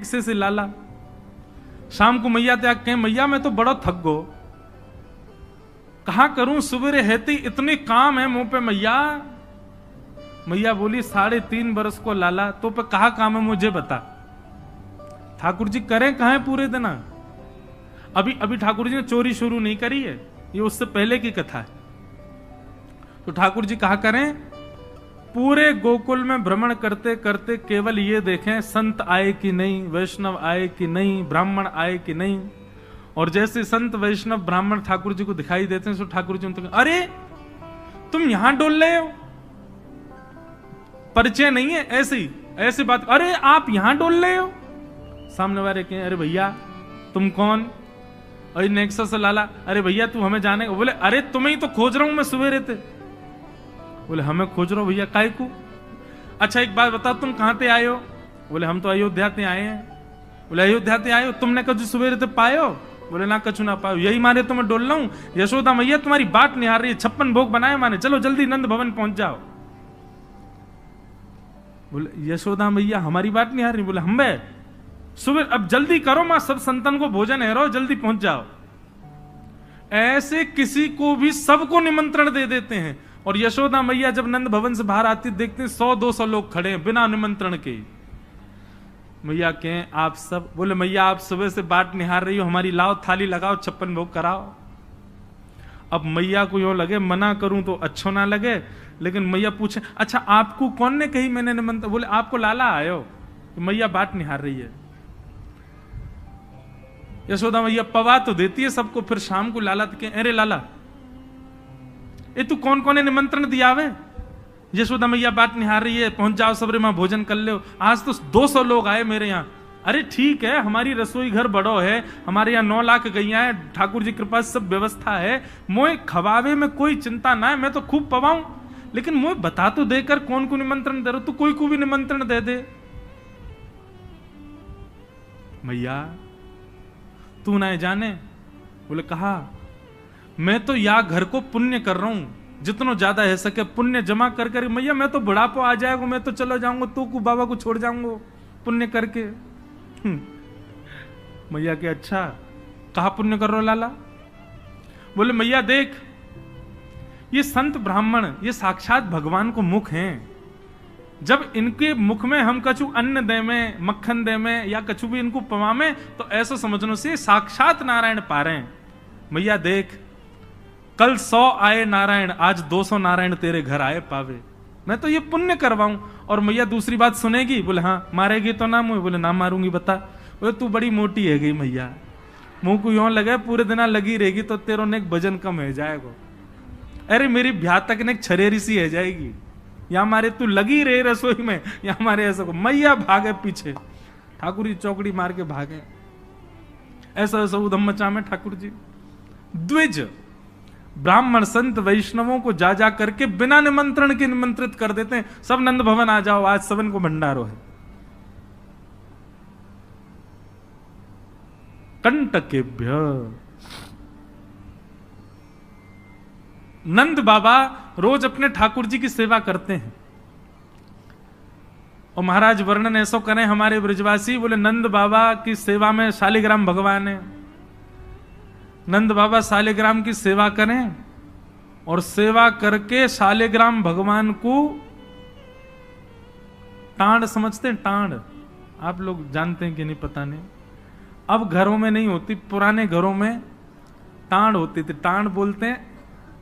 से लाला। शाम को मैया त्याग कहें मैया मैं तो बड़ा थक गो, कहा करूं सुबेरे हेती इतने काम है मुंह पे मैया। मैया बोली 3.5 बरस को लाला तो पे कहा काम है मुझे बता। ठाकुर जी करें कहा है पूरे दिन? अभी ठाकुर जी ने चोरी शुरू नहीं करी है, ये उससे पहले की कथा है। तो ठाकुर जी कहा करें पूरे गोकुल में भ्रमण करते करते केवल ये देखें संत आए कि नहीं, वैष्णव आए कि नहीं, ब्राह्मण आए कि नहीं। और जैसे संत वैष्णव ब्राह्मण ठाकुर जी को दिखाई देते हैं तो ठाकुर जी उनसे अरे तुम यहां डोल रहे हो, परिचय नहीं है ऐसी बात, अरे आप यहां डोल रहे हो। सामने वाले कहें अरे भैया तुम कौन? अरे नेक्सस लाला। अरे भैया तू हमें जाने? बोले अरे तुम्हें ही तो खोज रहा हूं मैं सुबह रहते। बोले हमें खोज रहा हो भैया काय को? अच्छा एक बात बताओ तुम कहां से आए हो? बोले हम तो अयोध्या से आए हैं। बोले अयोध्या से आए हो, तुमने कभी सुबह रहते पाए हो? बोले ना कछु ना पायो, यही मारे तो मैं डोल रहा हूं। यशोदा मैया तुम्हारी बात नहीं आ रही है, 56 भोग बनाए माने, चलो जल्दी नंद भवन पहुंच जाओ। बोले यशोदा मैया हमारी बात नहीं आ रही? बोले हम बे सुबह अब जल्दी करो मां, सब संतन को भोजन है, जल्दी पहुंच जाओ। ऐसे किसी को भी सबको निमंत्रण दे देते हैं। और यशोदा मैया जब नंद भवन से बाहर आती देखते हैं 100-200 लोग खड़े हैं बिना निमंत्रण के। मैया कहें आप सब? बोले मैया आप सुबह से बाट निहार रही हो हमारी, लाओ थाली लगाओ 56 भोग कराओ। अब मैया को यूं लगे मना करूं तो अच्छो ना लगे, लेकिन मैया पूछे अच्छा आपको कौन ने कही मैंने निमंत्रण? बोले आपको लाला आयो। तो मैया बाट निहार रही है। यशोदा मैया पवा तो देती है सबको, फिर शाम को लाला तो कहे अरे लाला ये तू कौन कौन ने निमंत्रण दिया वे? यशोदा मैया बात निहार रही है, पहुंच जाओ सबरे मां भोजन कर लो, आज तो 200 लोग आए मेरे यहाँ। अरे ठीक है हमारी रसोई घर बड़ो है, हमारे यहाँ 9 लाख गैया है, ठाकुर जी कृपा सब व्यवस्था है, मोए खवावे में कोई चिंता ना है, मैं तो खूब पवाऊं, लेकिन मोए बता तो देकर कौन को निमंत्रण दे रहा, तू कोई को भी निमंत्रण दे दे। मैया तू ना जाने? बोले कहा मैं तो या घर को पुण्य कर रहा हूं, जितना ज्यादा है सके पुण्य जमा कर कर। मैया मैं तो बुढ़ापा आ जाएगा, मैं तो चला जाऊंगा, तो को बाबा को छोड़ जाऊंगा पुण्य करके। मैया के अच्छा कहा पुण्य कर रहे हो लाला? बोले मैया देख ये संत ब्राह्मण ये साक्षात भगवान को मुख हैं, जब इनके मुख में हम कछु अन्न दे में, मक्खन दे में या कछु भी इनको पवा में, तो ऐसा समझने से साक्षात नारायण पा रहे हैं। मैया देख कल 100 आए नारायण, आज 200 नारायण तेरे घर आए पावे, मैं तो ये पुण्य करवाऊं। और मैया दूसरी बात सुनेगी? बोले हाँ मारेगी तो ना मुझे? बोले ना मारूंगी बता। बोले तू बड़ी मोटी है गई मैया, मुंह को यूं लगे पूरे दिन लगी रहेगी तो तेरो ने एक वजन कम है जाएगा। अरे मेरी ब्याह तक ने एक छरेरी सी है जाएगी, या मारे तू लगी रहे रसोई में, या मारे ऐसा को। मैया भागे पीछे, ठाकुर जी चौकड़ी मार के भागे। ऐसा ऐसा उधम मचा में ठाकुर जी द्विज ब्राह्मण संत वैष्णवों को जा जा करके बिना निमंत्रण के निमंत्रित कर देते हैं। सब नंद भवन आ जाओ, आज सबन को भंडारो है। कंटकेभ्य नंद बाबा रोज अपने ठाकुर जी की सेवा करते हैं। और महाराज वर्णन ऐसा करें हमारे ब्रजवासी, बोले नंद बाबा की सेवा में शालिग्राम भगवान है। नंद बाबा शालिग्राम की सेवा करें और सेवा करके शालिग्राम भगवान को टांड समझते हैं। टांड आप लोग जानते हैं कि नहीं पता नहीं, अब घरों में नहीं होती, पुराने घरों में टांड होती थी। टांड बोलते हैं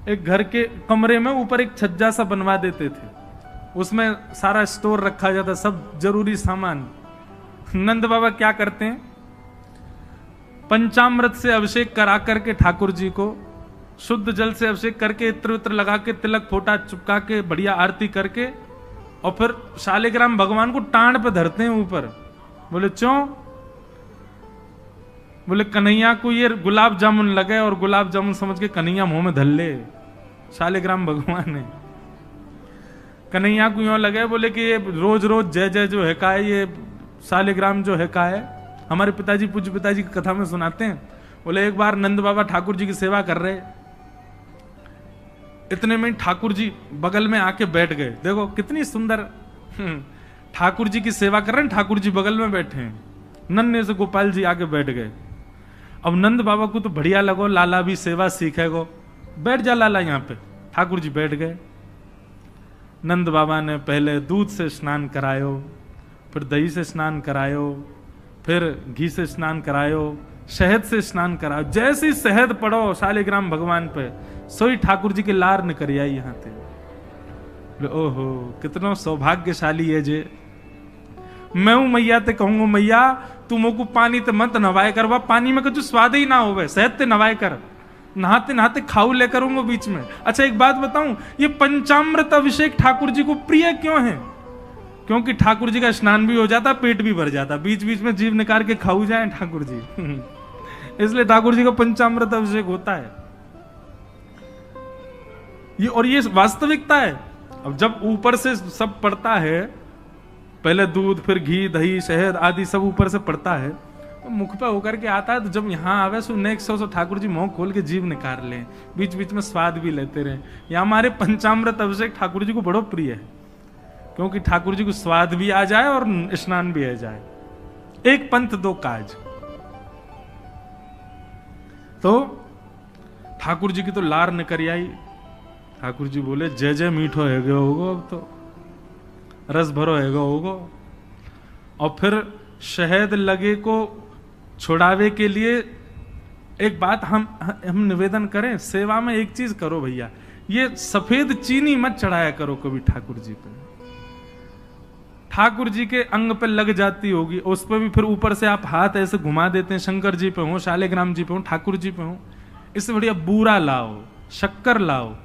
एक घर के कमरे में ऊपर एक छज्जा सा बनवा देते थे, उसमें सारा स्टोर रखा जाता, सब जरूरी सामान। नंद बाबा क्या करते हैं, पंचामृत से अभिषेक करा करके ठाकुर जी को शुद्ध जल से अभिषेक करके इत्र वित्र लगा के तिलक फोटा चुपका के बढ़िया आरती करके और फिर शालिग्राम भगवान को टांड पे धरते हैं ऊपर। बोले क्यों? बोले कन्हैया को ये गुलाब जामुन लगे और गुलाब जामुन समझ के कन्हैया मुंह में धर ले। शालिग्राम भगवान ने कन्हैया को यूं लगे, बोले कि ये रोज रोज जय जय जो है का है, ये शालिग्राम जो है का है। हमारे पिताजी पूज्य पिताजी की कथा में सुनाते हैं, बोले एक बार नंद बाबा ठाकुर जी की सेवा कर रहे, इतने में ठाकुर जी बगल में आके बैठ गए। देखो कितनी सुंदर ठाकुर जी की सेवा कर रहे हैं, ठाकुर जी बगल में बैठे हैं। नन्हे से गोपाल जी आके बैठ गए। अब नंद बाबा को तो बढ़िया लगो, लाला भी सेवा सीखेगो, बैठ जा लाला यहाँ पे। ठाकुर जी बैठ गए। नंद बाबा ने पहले दूध से स्नान करायो, फिर दही से स्नान करायो, फिर घी से स्नान करायो, शहद से स्नान कराओ। जैसे ही शहद पड़ो शालिग्राम भगवान पे, सोई ठाकुर जी के लार निकल आई यहाँ थे। ओहो कितना सौभाग्यशाली है जे। मैं हूं मैया ते कहूंगा, मैया तू मोको पानी ते मत नवाए करवा, पानी में कुछ स्वाद ही ना होवे, शहद ते नवाए कर, नहाते नहाते खाऊ ले करूंगा बीच में। अच्छा एक बात बताऊं, ये पंचामृत अभिषेक ठाकुर जी को प्रिय क्यों है? क्योंकि ठाकुर जी का स्नान भी हो जाता, पेट भी भर जाता, बीच बीच में जीभ निकाल के खाऊ जाए ठाकुर जी इसलिए ठाकुर जी का पंचामृत अभिषेक होता है ये, और ये वास्तविकता है। अब जब ऊपर से सब पड़ता है, पहले दूध फिर घी दही शहद आदि सब ऊपर से पड़ता है, तो मुख पे होकर के आता है, तो जब यहाँ आवे so next so Thakur ji मुंह खोल के जीभ निकाल लें, बीच बीच में स्वाद भी लेते रहे। या हमारे पंचामृत अभिषेक ठाकुर जी को बड़ो प्रिय है, क्योंकि ठाकुर जी को स्वाद भी आ जाए और स्नान भी आ जाए। एक पंथ दो काज। तो ठाकुर जी की तो लार निकल आई। ठाकुर जी बोले जय जय मीठो है गयो होगो, अब तो रस भरो है गयो होगो। और फिर शहद लगे को छुड़ावे के लिए एक बात हम निवेदन करें, सेवा में एक चीज करो भैया, ये सफेद चीनी मत चढ़ाया करो कभी ठाकुर जी पे। ठाकुर जी के अंग पे लग जाती होगी, उस पर भी फिर ऊपर से आप हाथ ऐसे घुमा देते हैं, शंकर जी पे हो, शालिग्राम जी पे हो, ठाकुर जी पे हो। इससे बढ़िया बूरा लाओ, शक्कर लाओ,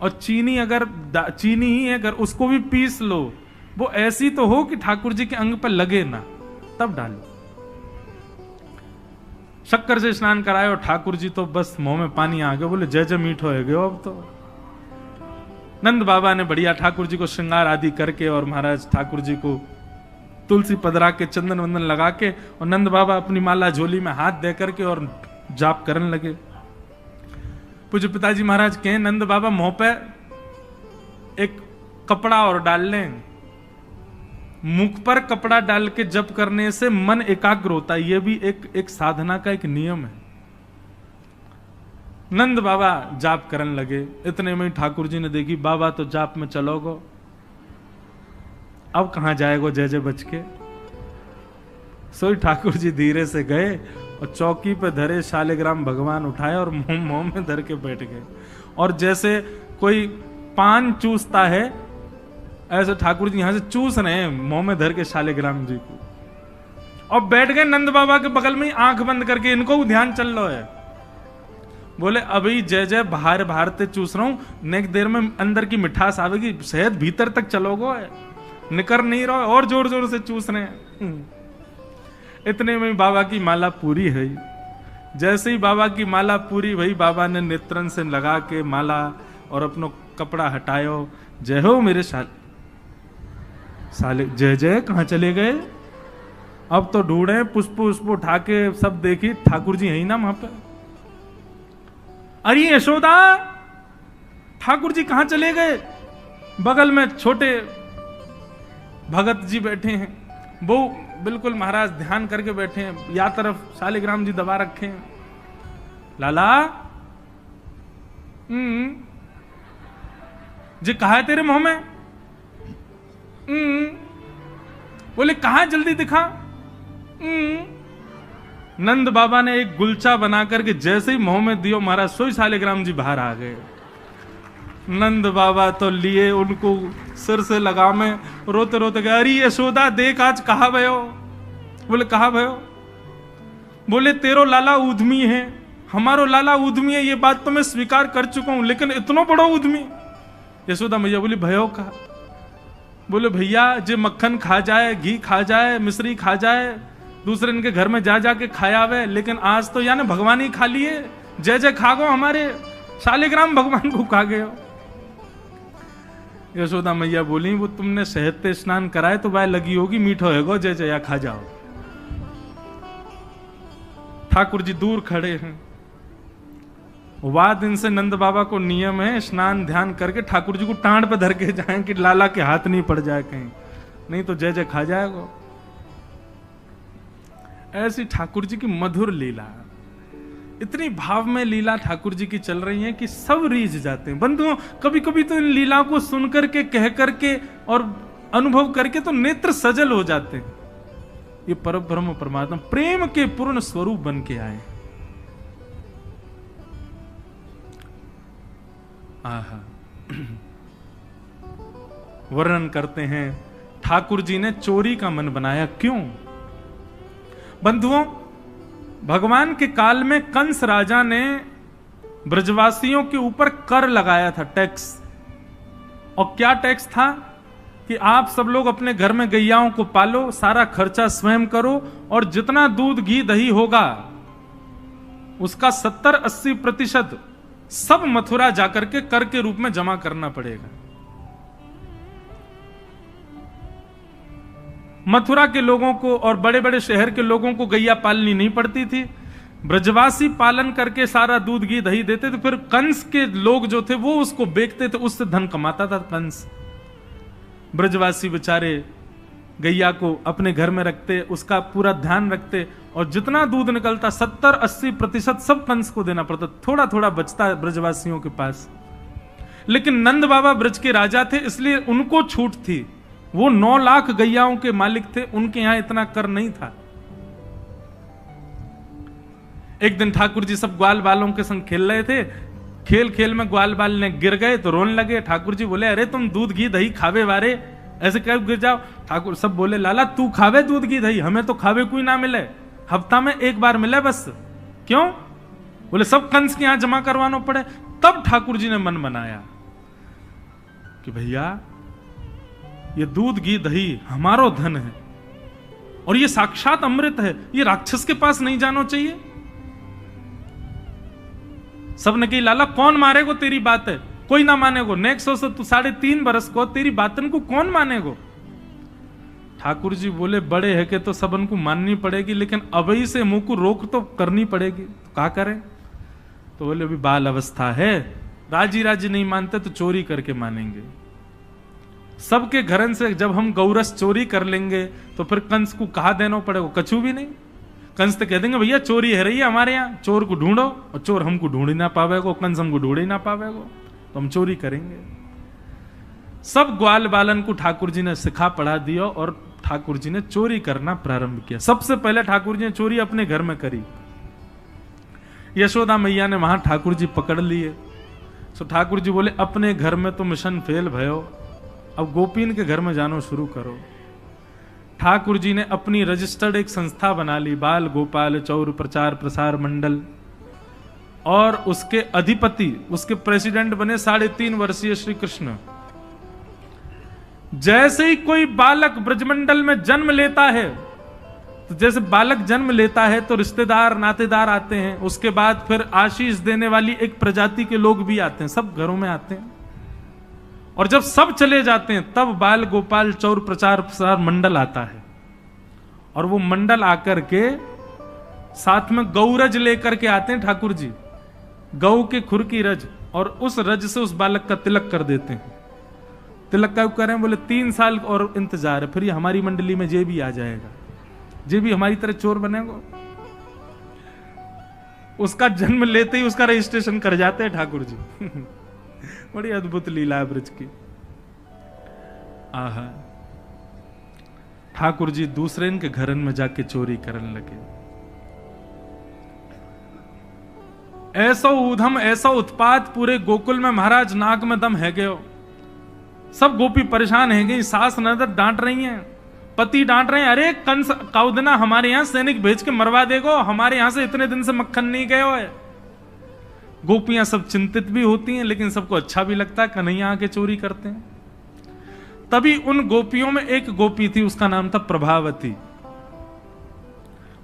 और चीनी अगर चीनी ही अगर उसको भी पीस लो, वो ऐसी तो हो कि ठाकुर जी के अंग पर लगे ना, तब डालो। शक्कर से स्नान कराए और ठाकुर जी तो बस मुंह में पानी आ गया, बोले जय जय मीठो है गयो। अब तो नंद बाबा ने बढ़िया ठाकुर जी को श्रृंगार आदि करके और महाराज ठाकुर जी को तुलसी पधरा के चंदन वंदन लगा के, और नंद बाबा अपनी माला झोली में हाथ दे करके और जाप करने लगे। पूज्य पिताजी महाराज कहे नंद बाबा मुंह पे एक कपड़ा और डाल लें, मुख पर कपड़ा डाल के जप करने से मन एकाग्र होता है, यह भी एक साधना का एक नियम है। नंद बाबा जाप करने लगे। इतने में ठाकुर जी ने देखी बाबा तो जाप में चलोगो, अब कहां जाएगो जय जय बच के। सोई ठाकुर जी धीरे से गए और चौकी पे धरे शालिग्राम भगवान उठाए और मुंह में धर के बैठ गए। और जैसे कोई पान चूसता है, ऐसे ठाकुर जी यहां से चूस रहे हैं मुंह में धर के शालिग्राम जी को, और बैठ गए नंद बाबा के बगल में ही आंख बंद करके। इनको ध्यान चल रहा है, बोले अभी जय जय बाहर बाहर ते चूस रहा हूं, नेक्स्ट देर में अंदर की मिठास आवेगी, शहद भीतर तक चलोगो, निकर नहीं रहो, और जोर जोर से चूस रहे हैं। इतने में बाबा की माला पूरी है। जैसे ही बाबा की माला पूरी भई, बाबा ने नेत्रन से लगा के माला और अपनो कपड़ा हटायो। जय हो मेरे साले जय जय कहां चले गए? अब तो ढूंढे, पुष्प पुष्प उठा के सब देखी, ठाकुर जी है ही ना वहां पे। अरे यशोदा, ठाकुर जी कहां चले गए? बगल में छोटे भगत जी बैठे हैं, वो बिल्कुल महाराज ध्यान करके बैठे हैं, या तरफ शालिग्राम जी दबा रखे हैं। लाला जी कहा है तेरे मुंह में? बोले कहा, जल्दी दिखा। नंद बाबा ने एक गुलचा बना करके जैसे ही मुंह में दियो, महाराज सोई शालिग्राम जी बाहर आ गए। नंद बाबा तो लिए उनको सिर से लगा में, रोते रोते गए, अरे यशोदा देख आज कहा भयो? बोले कहा भयो? बोले तेरो लाला उद्यमी है, हमारो लाला उद्यमी है, ये बात तो मैं स्वीकार कर चुका हूं, लेकिन इतना बड़ा उद्यमी? यशोदा मैया बोली भयो का? बोले भैया जे मक्खन खा जाए, घी खा जाए, मिश्री खा जाए, दूसरे इनके घर में जा जाके खाया वे, लेकिन आज तो यानी भगवान ही खा लिए, जय जय खा गो, हमारे शालिग्राम भगवान को खा गए हो। यशोदा मैया बोली वो तुमने शहद पे स्नान कराए तो वह लगी होगी, मीठो है गो, जय जय खा जाओ। ठाकुर जी दूर खड़े हैं। वाह दिन से नंद बाबा को नियम है स्नान ध्यान करके ठाकुर जी को टांड पे धर के जाएं कि लाला के हाथ नहीं पड़ जाए कहीं, नहीं तो जय जय खा जाएगा। ऐसी ठाकुर जी की मधुर लीला, इतनी भाव में लीला ठाकुर जी की चल रही है कि सब रीझ जाते हैं। बंधुओं, कभी कभी तो इन लीला को सुन करके, कह करके और अनुभव करके तो नेत्र सजल हो जाते हैं। ये परब्रह्म परमात्मा प्रेम के पूर्ण स्वरूप बन के आए। आहा, वर्णन करते हैं ठाकुर जी ने चोरी का मन बनाया। क्यों? बंधुओं, भगवान के काल में कंस राजा ने ब्रजवासियों के ऊपर कर लगाया था, टैक्स। और क्या टैक्स था कि आप सब लोग अपने घर में गैयाओं को पालो, सारा खर्चा स्वयं करो, और जितना दूध घी दही होगा उसका 70-80% सब मथुरा जाकर के कर के रूप में जमा करना पड़ेगा। मथुरा के लोगों को और बड़े बड़े शहर के लोगों को गैया पालनी नहीं पड़ती थी, ब्रजवासी पालन करके सारा दूध घी दही देते थे। फिर कंस के लोग जो थे वो उसको बेचते थे, उससे धन कमाता था कंस। ब्रजवासी बेचारे गैया को अपने घर में रखते, उसका पूरा ध्यान रखते, और जितना दूध निकलता 70-80% सब कंस को देना पड़ता। थोड़ा थोड़ा बचता ब्रजवासियों के पास। लेकिन नंद बाबा ब्रज के राजा थे, इसलिए उनको छूट थी। वो 9 लाख गैयाओं के मालिक थे, उनके यहां इतना कर नहीं था। एक दिन ठाकुर जी सब ग्वाल बालों के संग खेल रहे थे। खेल खेल में ग्वाल बाल ने गिर गए तो रोने लगे। ठाकुर जी बोले, अरे तुम दूध घी दही खावे वारे, ऐसे कब गिर जाओ? ठाकुर सब बोले, लाला तू खावे दूध घी दही, हमें तो खावे कोई ना मिले, हफ्ता में एक बार मिले बस। क्यों? बोले सब कंस के यहां जमा करवाना पड़े। तब ठाकुर जी ने मन बनाया कि भैया ये दूध घी दही हमारो धन है, और ये साक्षात अमृत है, ये राक्षस के पास नहीं जाना चाहिए। सब ने कही, लाला कौन मारेगो तेरी बात है? कोई ना मानेगो। नेक्स्ट से तू 3.5 बरस को तेरी बातन को कौन मानेगो? ठाकुर जी बोले, बड़े है के तो सबन को माननी पड़ेगी, लेकिन अभी से मुंह को रोक तो करनी पड़ेगी। तो क्या करें? तो बोले अभी बाल अवस्था है, राजी राजी नहीं मानते तो चोरी करके मानेंगे। सबके घरन से जब हम गौरस चोरी कर लेंगे तो फिर कंस को कहा देना पड़ेगा? कछु भी नहीं। कंस तो कह देंगे भैया चोरी है रही है हमारे यहाँ, चोर को ढूंढो, और चोर हमको ढूंढ ही ना पावेगो, कंस हमको ढूंढ ही ना पावेगो, तो हम चोरी करेंगे। सब ग्वाल बालन को ठाकुर जी ने सिखा पढ़ा दिया और ठाकुर जी ने चोरी करना प्रारंभ किया। सबसे पहले ठाकुर जी ने चोरी अपने घर में करी। यशोदा मैया ने वहां ठाकुर जी पकड़ लिए। तो ठाकुर जी बोले, अपने घर में तो मिशन फेल भयो, अब गोपीन के घर में जानो शुरू करो। ठाकुर जी ने अपनी रजिस्टर्ड एक संस्था बना ली, बाल गोपाल चौर प्रचार प्रसार मंडल, और उसके अधिपति, उसके प्रेसिडेंट बने 3.5 वर्षीय श्री कृष्ण। जैसे ही कोई बालक ब्रजमंडल में जन्म लेता है, तो जैसे बालक जन्म लेता है तो रिश्तेदार नातेदार आते हैं, उसके बाद फिर आशीष देने वाली एक प्रजाति के लोग भी आते हैं, सब घरों में आते हैं। और जब सब चले जाते हैं तब बाल गोपाल चौर प्रचार प्रसार मंडल आता है, और वो मंडल आकर के साथ में गौरज लेकर के आते हैं ठाकुर जी, गौ के खुर की रज, और उस रज से उस बालक का तिलक कर देते हैं। तिलक का करें? बोले 3 साल और इंतजार है, फिर ये हमारी मंडली में जे भी आ जाएगा, जे भी हमारी तरह चोर बनेगा। उसका जन्म लेते ही उसका रजिस्ट्रेशन कर जाते हैं ठाकुर जी। बड़ी अद्भुत लीला है ब्रज की। आहा, ठाकुर जी दूसरे इनके घरन में जाके चोरी करने लगे। ऐसा ऊधम, ऐसा उत्पात पूरे गोकुल में, महाराज नाक में दम है गयो। सब गोपी परेशान है गई, सास नजर डांट रही हैं, पति डांट रहे हैं, अरे कंस काउदना हमारे यहां सैनिक भेज के मरवा देगो, हमारे यहां से इतने दिन से मक्खन नहीं गयो है। गोपियां सब चिंतित भी होती हैं, लेकिन सबको अच्छा भी लगता है, कन्हैया आके चोरी करते हैं। तभी उन गोपियों में एक गोपी थी, उसका नाम था प्रभावती।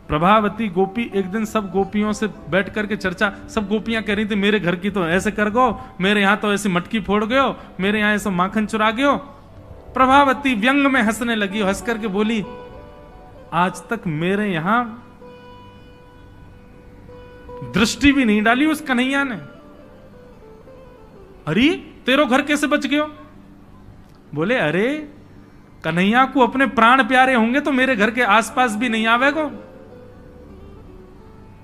प्रभावती गोपी एक दिन सब गोपियों से बैठ करके चर्चा, सब गोपियां कह रही थी, मेरे घर की तो ऐसे कर गो, मेरे यहां तो ऐसी मटकी फोड़ गयो, मेरे यहां ऐसा माखन चुरा गयो। प्रभावती व्यंग में हंसने लगी, हंस करके बोली, आज तक मेरे यहां दृष्टि भी नहीं डाली उस कन्हैया ने। अरे तेरो घर कैसे बच गयो? बोले, अरे कन्हैया को अपने प्राण प्यारे होंगे तो मेरे घर के आसपास भी नहीं आवेगो।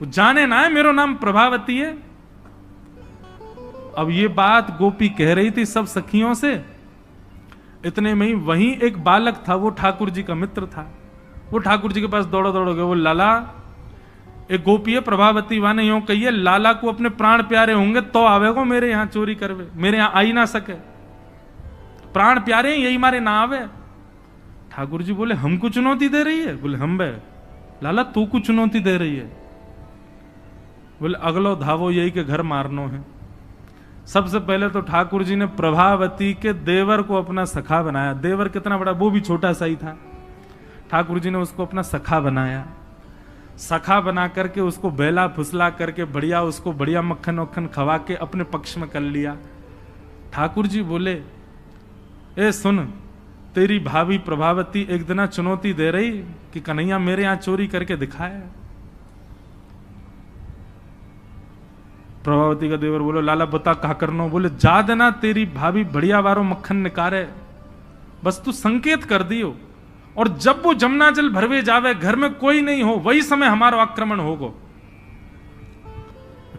वो जाने ना है मेरो नाम प्रभावती है। अब ये बात गोपी कह रही थी सब सखियों से। इतने में ही वहीं एक बालक था, वो ठाकुर जी का मित्र था। वो ठाकुर जी के पास दौड़ो दौड़ो गए, वो लाला एक गोपी है प्रभावती वाने यूं कहिए, लाला को अपने प्राण प्यारे होंगे तो आवेगो मेरे यहां चोरी करवे, मेरे यहां आई ना सके, प्राण प्यारे यही मारे ना आवे। ठाकुर जी बोले हमको चुनौती दे रही है? बोले हम बे लाला तू को चुनौती दे रही है? बोले अगलो धावो यही के घर मारनो है। सबसे पहले तो ठाकुर जी ने प्रभावती के देवर को अपना सखा बनाया। देवर कितना बड़ा, वो भी छोटा सा ही था। ठाकुर जी ने उसको अपना सखा बनाया। सखा बना करके उसको बेला फुसला करके बढ़िया उसको बढ़िया मक्खन वक्खन खवा के अपने पक्ष में कर लिया। ठाकुर जी बोले ए सुन, तेरी भाभी प्रभावती एक दिन चुनौती दे रही कि कन्हैया मेरे यहां चोरी करके दिखाए। प्रभावती का देवर बोलो लाला बता कहा करनो? बोले जा देना तेरी भाभी बढ़िया वारो मक्खन निकारे, बस तू संकेत कर दियो, और जब वो जमुना जल भरवे जावे घर में कोई नहीं हो वही समय हमारा आक्रमण होगो।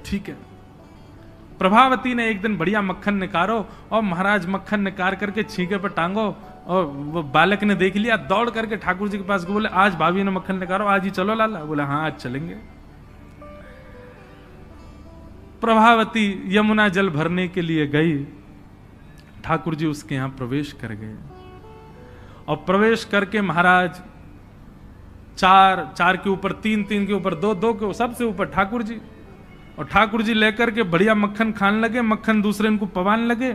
ठीक है। प्रभावती ने एक दिन बढ़िया मक्खन निकारो और महाराज मक्खन निकाल करके छींके पर टांगो, और वो बालक ने देख लिया, दौड़ करके ठाकुर जी के पास बोले आज भाभी ने मक्खन निकालो, आज ही चलो लाला। बोले हाँ आज चलेंगे। प्रभावती यमुना जल भरने के लिए गई। ठाकुर जी उसके यहां प्रवेश कर गए, और प्रवेश करके महाराज चार चार के ऊपर तीन, तीन के ऊपर दो, दो के सबसे ऊपर ठाकुर जी, और ठाकुर जी लेकर के बढ़िया मक्खन खाने लगे। मक्खन दूसरे इनको पवान लगे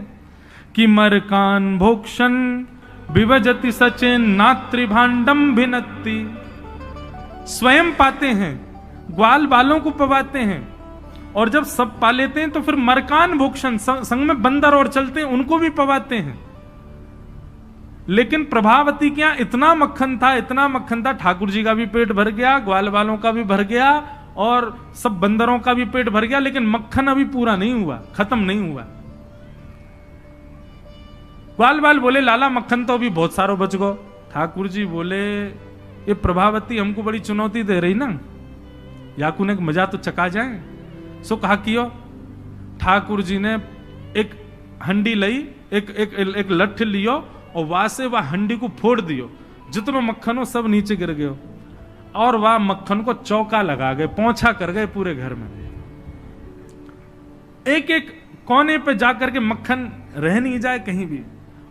कि मरकान भोक्षण विभजति सचेन नात्री भांडम भिनत्ति। स्वयं पाते हैं, ग्वाल बालों को पवाते हैं, और जब सब पा लेते हैं तो फिर मरकान भोक्षण संग में बंदर और चलते हैं उनको भी पवाते हैं। लेकिन प्रभावती के यहां इतना मक्खन था, इतना मक्खन था, ठाकुर जी का भी पेट भर गया, ग्वाल बालों का भी भर गया, और सब बंदरों का भी पेट भर गया, लेकिन मक्खन अभी पूरा नहीं हुआ, खत्म नहीं हुआ। ग्वाल बाल बोले लाला मक्खन तो अभी बहुत सारो बच गो। ठाकुर जी बोले ये प्रभावती हमको बड़ी चुनौती दे रही ना, याकू ने मजा तो चका जाए। सो कहा कियो। ठाकुर जी ने एक हंडी लई, एक लठ लियो, और वहां से वह हंडी को फोड़ दियो, जितना मक्खन हो सब नीचे गिर गयो, और वह मक्खन को चौका लगा गए, पोंछा कर गए पूरे घर में। एक एक कोने पे जाकर के मक्खन रह नहीं जाए कहीं भी,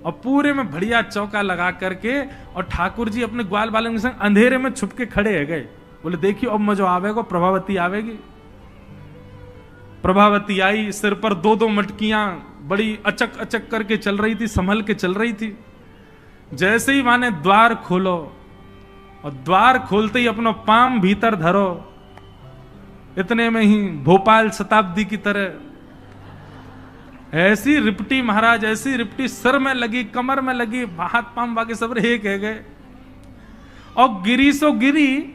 और पूरे में बढ़िया चौका लगा करके, और ठाकुर जी अपने ग्वाल बालन के संग अंधेरे में छुप के खड़े है गए। बोले देखियो अब मजो आवेगा, प्रभावती आवेगी। प्रभावती आई, सिर पर दो दो मटकियां बड़ी अचक अचक करके चल रही थी, संभल के चल रही थी। जैसे ही माने द्वार खोलो, और द्वार खोलते ही अपना पाम भीतर धरो, इतने में ही भोपाल शताब्दी की तरह ऐसी रिपटी महाराज, ऐसी रिपटी सिर में लगी, कमर में लगी, हाथ पाम बाकी सब एक है गए, और गिरी सो गिरी।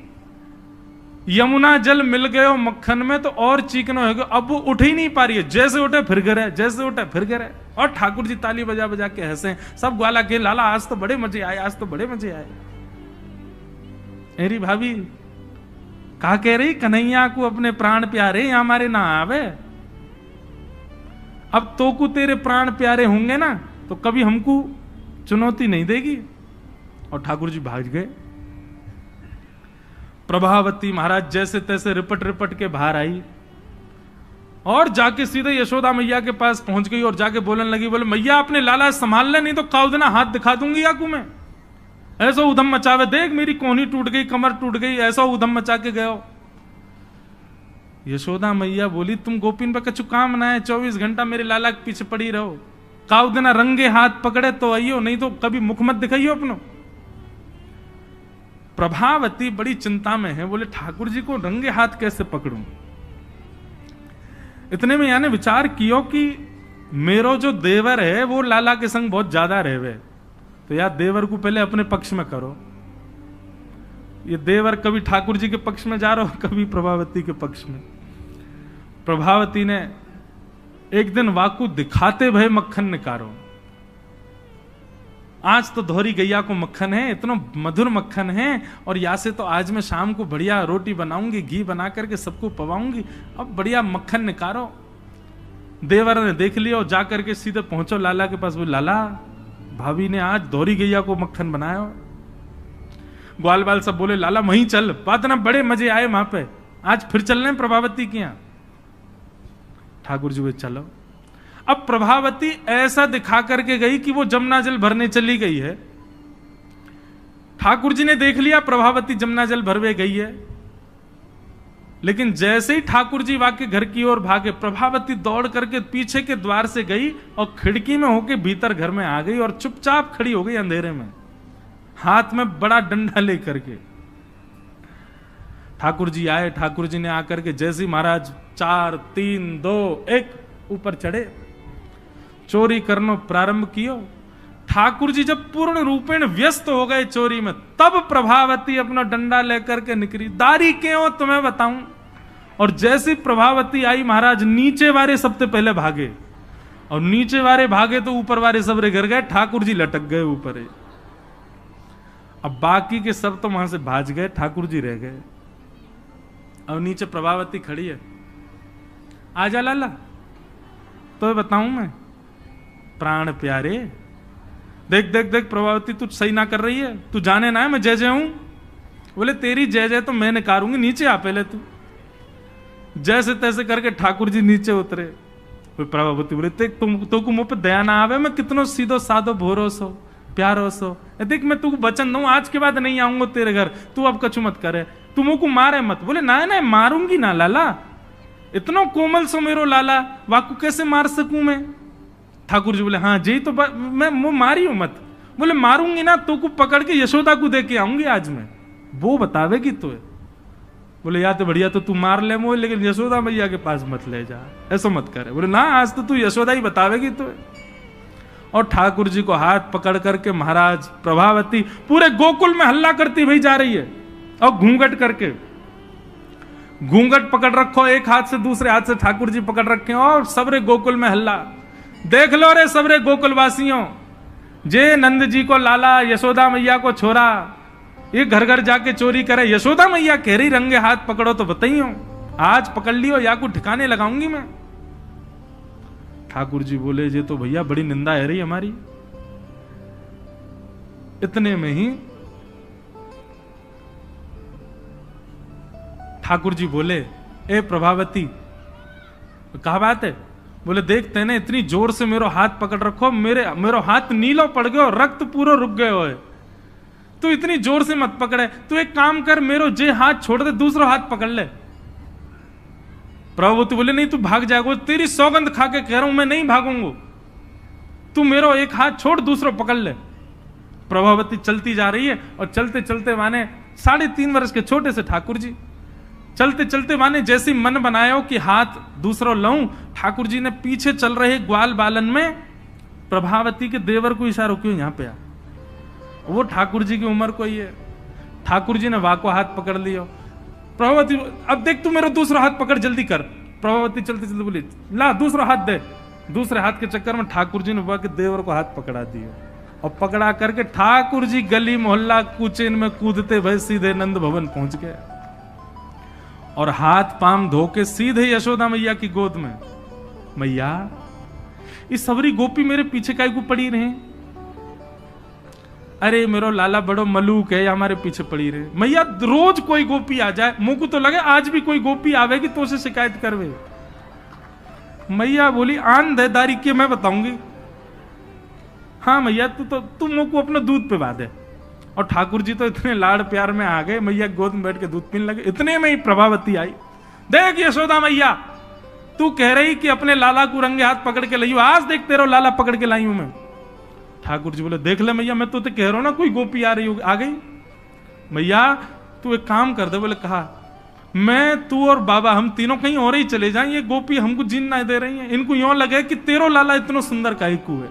यमुना जल मिल गए मक्खन में तो और चीकनो हो गया, अब वो उठ ही नहीं पा रही है, जैसे उठे फिर गिरे, जैसे उठे फिर गिरे। और ठाकुर जी ताली बजा बजा के हंसे, सब ग्वाला के लाला आज तो बड़े मजे आए, आज तो बड़े मजे आए। मेरी भाभी कहा कह रही कन्हैया को अपने प्राण प्यारे यहाँ हमारे ना आवे। अब तो को तेरे प्राण प्यारे होंगे ना तो कभी हमको चुनौती नहीं देगी। और ठाकुर जी भाग गए। प्रभावती महाराज जैसे तैसे रिपट रिपट के बाहर आई, और जाके सीधे यशोदा मैया के पास पहुंच गई, और जाके बोलने लगी, बोले मैया अपने लाला संभाल ले, नहीं तो काउदना हाथ दिखा दूंगी याकू में। ऐसा उधम मचावे, देख मेरी कोहनी टूट गई, कमर टूट गई, ऐसा उधम मचा के गयो। यशोदा मैया बोली तुम गोपीन पे कछु काम ना है, 24 घंटा मेरे लाला के पीछे पड़ी रहो, काउदना रंगे हाथ पकड़े तो आइयो, नहीं तो कभी मुख मत दिखाइयो अपनो। प्रभावती बड़ी चिंता में है, बोले ठाकुर जी को रंगे हाथ कैसे पकड़ूं। इतने में यानी विचार कियो कि मेरो जो देवर है वो लाला के संग बहुत ज्यादा रहवे, तो यार देवर को पहले अपने पक्ष में करो। ये देवर कभी ठाकुर जी के पक्ष में जा रहा हो, कभी प्रभावती के पक्ष में। प्रभावती ने एक दिन वाकू दिखाते भय मक्खन निकारो, आज तो धोरी गैया को मक्खन है, इतना मधुर मक्खन है, और यहाँ से तो आज मैं शाम को बढ़िया रोटी बनाऊंगी, घी बना करके सबको पवाऊंगी, अब बढ़िया मक्खन निकालो। देवर ने देख लिया और जाकर के सीधे पहुंचो लाला के पास, वो लाला भाभी ने आज धोरी गैया को मक्खन बनाया। ग्वाल बाल सब बोले लाला वहीं चल, बात ना बड़े मजे आए वहां पे, आज फिर चल रहे प्रभावती के यहां। ठाकुर जी बोले चलो। अब प्रभावती ऐसा दिखा करके गई कि वो जमुना जल भरने चली गई है। ठाकुर जी ने देख लिया प्रभावती जमुना जल भरवे गई है, लेकिन जैसे ही ठाकुर जी वाके घर की ओर भागे, प्रभावती दौड़ करके पीछे के द्वार से गई और खिड़की में होके भीतर घर में आ गई और चुपचाप खड़ी हो गई अंधेरे में, हाथ में बड़ा डंडा लेकर के। ठाकुर जी आए, ठाकुर जी ने आकर के जैसे महाराज 4 3 2 1 ऊपर चढ़े, चोरी करनो प्रारंभ कियो। ठाकुर जी जब पूर्ण रूपेण व्यस्त हो गए चोरी में, तब प्रभावती अपना डंडा लेकर के निकली। दारी क्यों तुम्हें बताऊं। और जैसी प्रभावती आई, महाराज नीचे वाले सबसे पहले भागे, और नीचे वाले भागे तो ऊपर वाले सबरे गिर गए, ठाकुर जी लटक गए ऊपर ही। अब बाकी के सब तो वहां से भाज गए, ठाकुर जी रह गए। अब नीचे प्रभावती खड़ी है, आजा लाला तो बताऊं मैं। प्राण प्यारे, देख देख देख प्रभावती तू सही ना कर रही है, तू जाने ना है मैं जय जय हूं। बोले तेरी जय जय तो मैं निकारूंगी, नीचे आ पहले तू। जैसे तैसे करके ठाकुर जी नीचे उतरे। प्रभावती बोले देख तुम तो को मुंह पे दया ना आवे, मैं कितनो सीधो साधो भोरो सो प्यारो सो, देख मैं तू वचन दूं आज के बाद नहीं आऊंगा तेरे घर, तू अब कछु मत करे, तू मुंह को मारे मत। बोले ना ना मारूंगी ना लाला, इतना कोमल सो मेरो लाला, वाकू कैसे मार सकूं मैं। ठाकुर जी बोले हाँ जी तो मैं मारी हूं मत। बोले मारूंगी ना तो को पकड़ के यशोदा को दे के आऊंगी आज मैं, वो बतावेगी तो। बोले या तो बढ़िया तो तू मार ले मोह, लेकिन यशोदा मैया के पास मत ले जा, ऐसा मत करे। बोले ना आज तो तू यशोदा ही बतावेगी तो। और ठाकुर जी को हाथ पकड़ करके महाराज प्रभावती पूरे गोकुल में हल्ला करती हुई जा रही है, और घूंघट करके, घूंघट पकड़ रखो एक हाथ से, दूसरे हाथ से ठाकुर जी पकड़ रखे, और सबरे गोकुल में हल्ला। देख लो रे सबरे गोकुल वासियों, जे नंद जी को लाला, यशोदा मैया को छोरा, ये घर घर जाके चोरी करे, यशोदा मैया कह रही रंगे हाथ पकड़ो तो बताइयो, आज पकड़ लियो या को ठिकाने लगाऊंगी मैं। ठाकुर जी बोले ये तो भैया बड़ी निंदा है रही हमारी। इतने में ही ठाकुर जी बोले ए प्रभावती, कहा बात है। बोले देखते ना इतनी जोर से मेरो हाथ पकड़ रखो, मेरो हाथ नीलो पड़ गयो, रक्त पूरा रुक गयो है, तू इतनी जोर से मत पकड़े, तू एक काम कर मेरो जे हाथ छोड़ दे, दूसरा हाथ पकड़ ले। प्रभावती बोले नहीं तू भाग जाएगा, तेरी सौगंध खा के कह रहा हूं मैं नहीं भागूंगा, तू मेरो एक हाथ छोड़ दूसरा पकड़ ले। प्रभावती चलती जा रही है, और चलते चलते माने 3.5 वर्ष के छोटे से ठाकुर जी चलते चलते माने जैसी मन बनायो कि हाथ दूसरा लाऊं, ठाकुर जी ने पीछे चल रहे ग्वाल बालन में प्रभावती के देवर को इशारा क्यों यहां पे आ, वो ठाकुर जी की उम्र को ही है। ठाकुर जी ने वाको हाथ पकड़ लिया। प्रभावती अब देख तू मेरा दूसरा हाथ पकड़ जल्दी कर। प्रभावती चलते चलते बोली ला दूसरा हाथ दे। दूसरे हाथ के चक्कर में ठाकुर जी ने वाके देवर को हाथ पकड़ा दिया, और पकड़ा करके ठाकुर जी गली मोहल्ला कुचेन में कूदते भय सीधे नंद भवन पहुंच गए, और हाथ पाम धो के सीधे यशोदा मैया की गोद में। मैया इस सबरी गोपी मेरे पीछे काहे को पड़ी रहे, अरे मेरो लाला बड़ो मलूक है, हमारे पीछे पड़ी रहे। मैया रोज कोई गोपी आ जाए, मुंह को तो लगे आज भी कोई गोपी आवेगी तो उसे शिकायत करवे। मैया बोली आन देदारी के मैं बताऊंगी। हाँ मैया तू मुंह को अपना दूध पिला दे। और ठाकुर जी तो इतने लाड़ प्यार में आ गए, मैया गोद में बैठ के दूध पीने लगे। इतने में ही प्रभावती आई, देख यशोदा मैया तू कह रही कि अपने लाला को रंगे हाथ पकड़ के लाइयो, आज देख तेरा लाला पकड़ के लाई हूं मैं। ठाकुर जी बोले देख ले मैया मैं तो कह रहा हूं ना कोई गोपी आ रही हो, आ गई। मैया तू एक काम कर दे। बोले कहा मैं तू और बाबा हम तीनों कहीं और ही चले जाएं, ये गोपी हमको जीन ना दे रही है, इनको यूं लगे कि तेरो लाला इतना सुंदर काहे को है,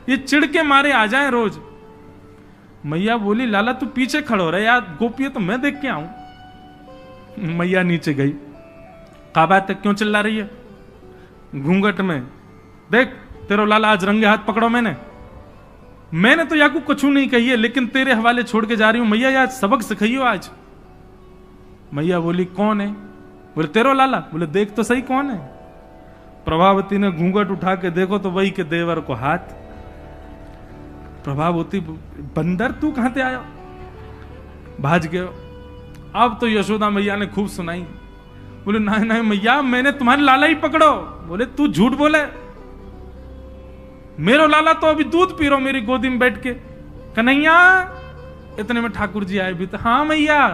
ये चिढ़ के मारे आ जाए रोज। मैया बोली लाला तू पीछे खड़ो रहे यार, गोपी है तो मैं देख के आऊं। मैया नीचे गई, कहा बात है क्यों चिल्ला रही है घूंघट में, देख तेरो लाला आज रंगे हाथ पकड़ो मैंने। मैंने तो याकू कछु नहीं कही है, लेकिन तेरे हवाले छोड़ के जा रही हूं। मैया यार सबक सिखाइयो आज। मैया बोली कौन है? बोले तेरो लाला। बोले देख तो सही कौन है। प्रभावती ने घूंघट उठा के देखो तो वही के देवर को हाथ। प्रभावती बंदर तू कहां से आया? भाज गयो। अब तो यशोदा मैया ने खूब सुनाई। बोले नहीं नहीं मैया मैंने तुम्हारे लाला ही पकड़ो। बोले तू झूठ बोले, मेरो लाला तो अभी दूध पी रहा मेरी गोदी में बैठ के। कन्हैया। इतने में ठाकुर जी आए भी तो। हाँ मैया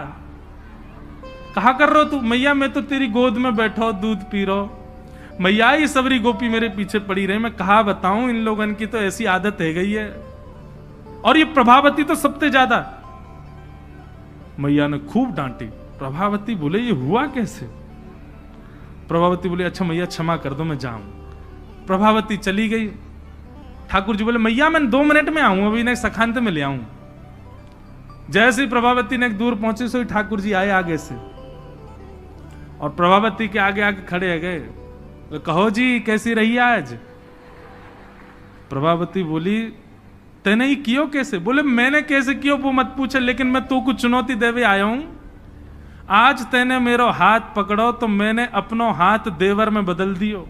कहा कर रहे हो तू? मैया मैं तो तेरी गोद में बैठो दूध पी रहा। मैया ये सबरी गोपी मेरे पीछे पड़ी रही, मैं कहा बताऊं, इन लोगों की तो ऐसी आदत है गई है। और ये प्रभावती तो सबसे ज्यादा। मैया ने खूब डांटी। प्रभावती बोले ये हुआ कैसे? प्रभावती बोले अच्छा मैया क्षमा कर दो मैं जाऊं। प्रभावती चली गई। ठाकुर जी बोले मैया मैं 2 मिनट में आऊं, अभी इन्हें सखांत में ले आऊं। जैसे ही प्रभावती ने दूर पहुंचे सो ठाकुर जी आए आगे से और प्रभावती के आगे आगे खड़े गए। कहो जी कैसी रही आज? प्रभावती बोली तेने ही कियो कैसे? बोले मैंने कैसे कियो वो मत पूछे, लेकिन मैं तो कुछ चुनौती देवे आया हूं। आज तेने मेरो हाथ पकड़ो तो मैंने अपनो हाथ देवर में बदल दियो।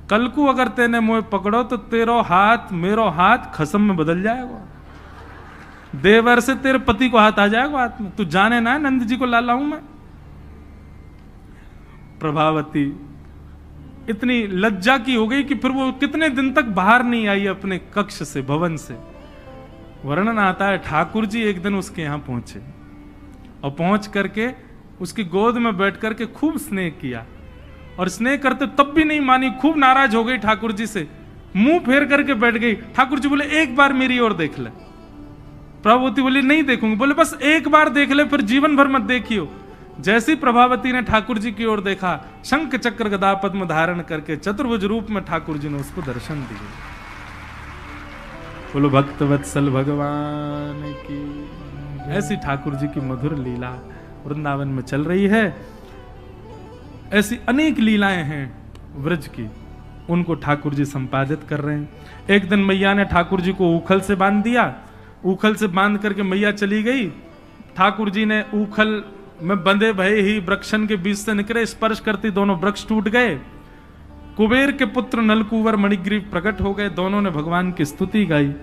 कल को अगर तेने मुझे पकड़ो तो तेरो हाथ मेरो हाथ खसम में बदल जाएगा। देवर से तेरे पति को हाथ आ जाएगा हाथ में। तू जाने ना नंद जी को लाला हूं मैं। प्रभावती इतनी लज्जा की हो गई कि फिर वो कितने दिन तक बाहर नहीं आई अपने कक्ष से, भवन से। वर्णन आता है ठाकुर जी एक दिन उसके यहां पहुंचे और पहुंच करके उसकी गोद में बैठ करके खूब स्नेह किया। और स्नेह करते तब भी नहीं मानी, खूब नाराज हो गई ठाकुर जी से, मुंह फेर करके बैठ गई। ठाकुर जी बोले एक बार मेरी ओर देख ले। प्रभावती बोली नहीं देखूंगी। बोले बस एक बार देख ले, फिर जीवन भर मत देखियो। जैसी प्रभावती ने ठाकुर जी की ओर देखा, शंख चक्र गदा पद्म धारण करके चतुर्भुज रूप में ठाकुर जी ने उसको दर्शन दिए। बोलो भक्त वत्सल भगवान की। ऐसी ठाकुर जी की मधुर लीला वृंदावन में चल रही है। ऐसी अनेक लीलाएं हैं व्रज की, उनको ठाकुर जी संपादित कर रहे हैं। एक दिन मैया ने ठाकुर जी को ऊखल से बांध दिया। ऊखल से बांध करके मैया चली गई। ठाकुर जी ने ऊखल में बंधे भये ही वृक्षन के बीच से निकले, स्पर्श करती दोनों वृक्ष टूट गए। कुबेर के पुत्र नलकुवर मणिग्रीव प्रकट हो गए। दोनों ने भगवान की स्तुति गाई।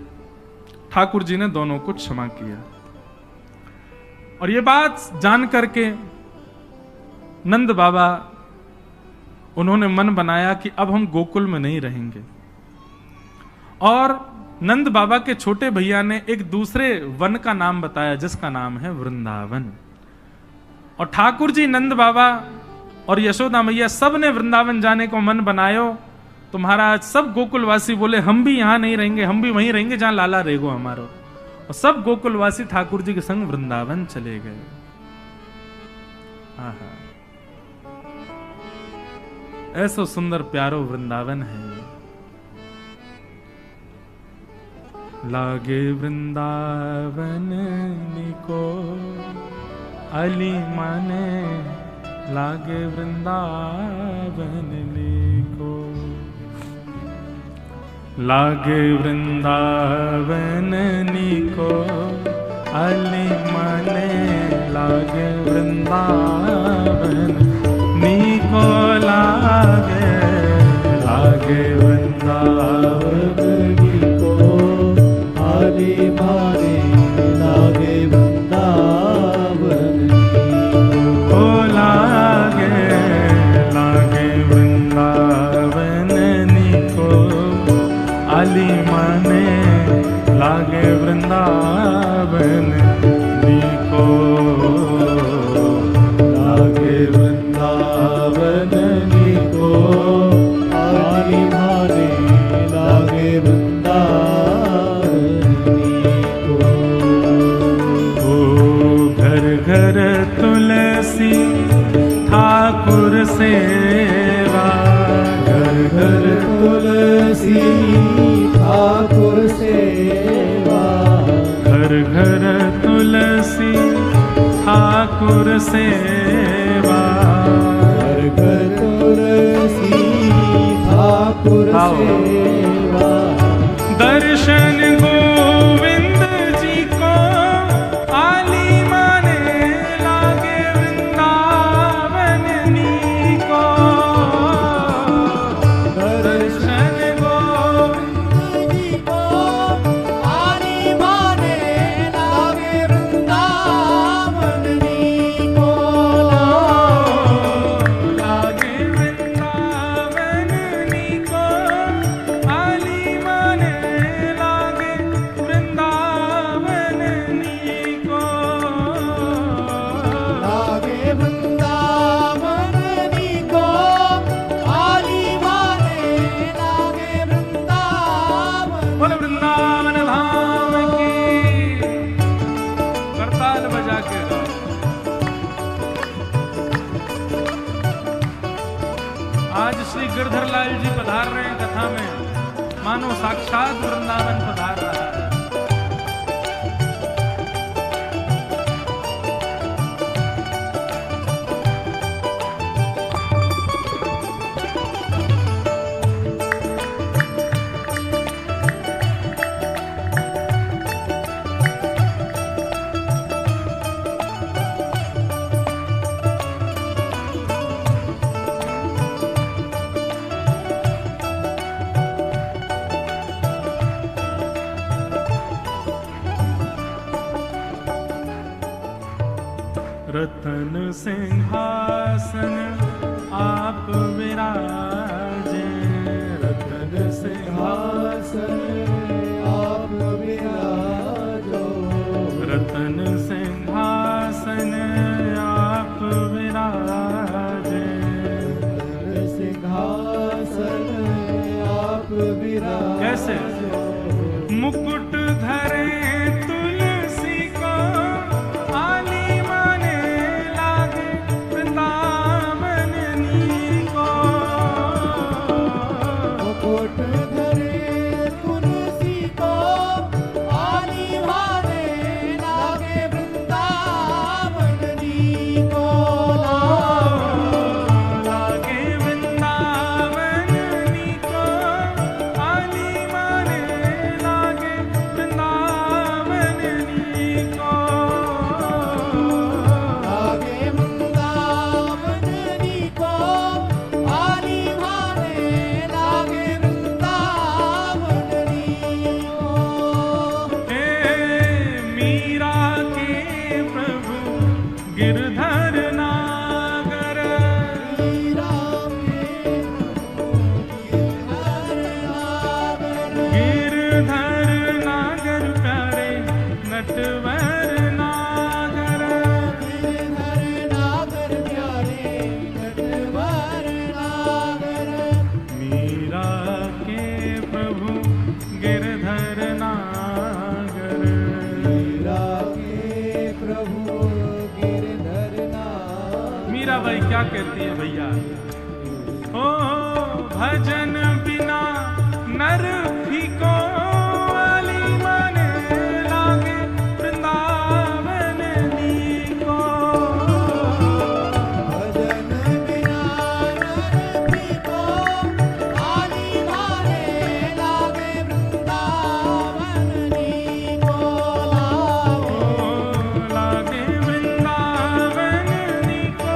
ठाकुर जी ने दोनों को क्षमा किया। और ये बात जान करके नंद बाबा उन्होंने मन बनाया कि अब हम गोकुल में नहीं रहेंगे। और नंद बाबा के छोटे भैया ने एक दूसरे वन का नाम बताया जिसका नाम है वृंदावन। और ठाकुर जी, नंद बाबा और यशोदा मैया सब ने वृंदावन जाने को मन बनायो। तो महाराज सब गोकुलवासी बोले हम भी यहां नहीं रहेंगे, हम भी वहीं रहेंगे जहां लाला रहेगो हमारो। और सब गोकुलवासी ठाकुर जी के संग वृंदावन चले गए। आहा, ऐसा सुंदर प्यारो वृंदावन है। लागे वृंदावन निको अली माने, लागे वृंदावन निको। लागे वृंदावन निको अली माने, लागे वृंदावन निको लागे। लागे वृंदावन निको अली माने, लागे वृंदावन निको लागे। लागे वृंदावन निको अली माने, लागे वृंदावन निको। लागे वृंदावन निको अली माने, लागे वृंदावन निको। ओ घर घर तुलसी ठाकुर सेवा, घर घर तुलसी ठाकुर सेवा। घर घर तुलसी ठाकुर सेवा, घर घर तुलसी ठाकुर सेवा। दर्शन गो श्री गिरधर लाल जी पधार रहे हैं कथा में, मानो साक्षात वृंदावन पधार रहा है। रतन सिंहासन आप विराजे, रतन सिंहासन आप विराजो, रतन सिंहासन आप विराजे, रतन सिंहासन आप विराजे। कैसे? मुकुट धरे भाई क्या कहती है भैया? ओ भजन बिना नर फीको, वाली माने लागे वृंदावन नीको। भजन बिना नर फीको, वाली माने लागे वृंदावन नीको। लागे वृंदावन नीको,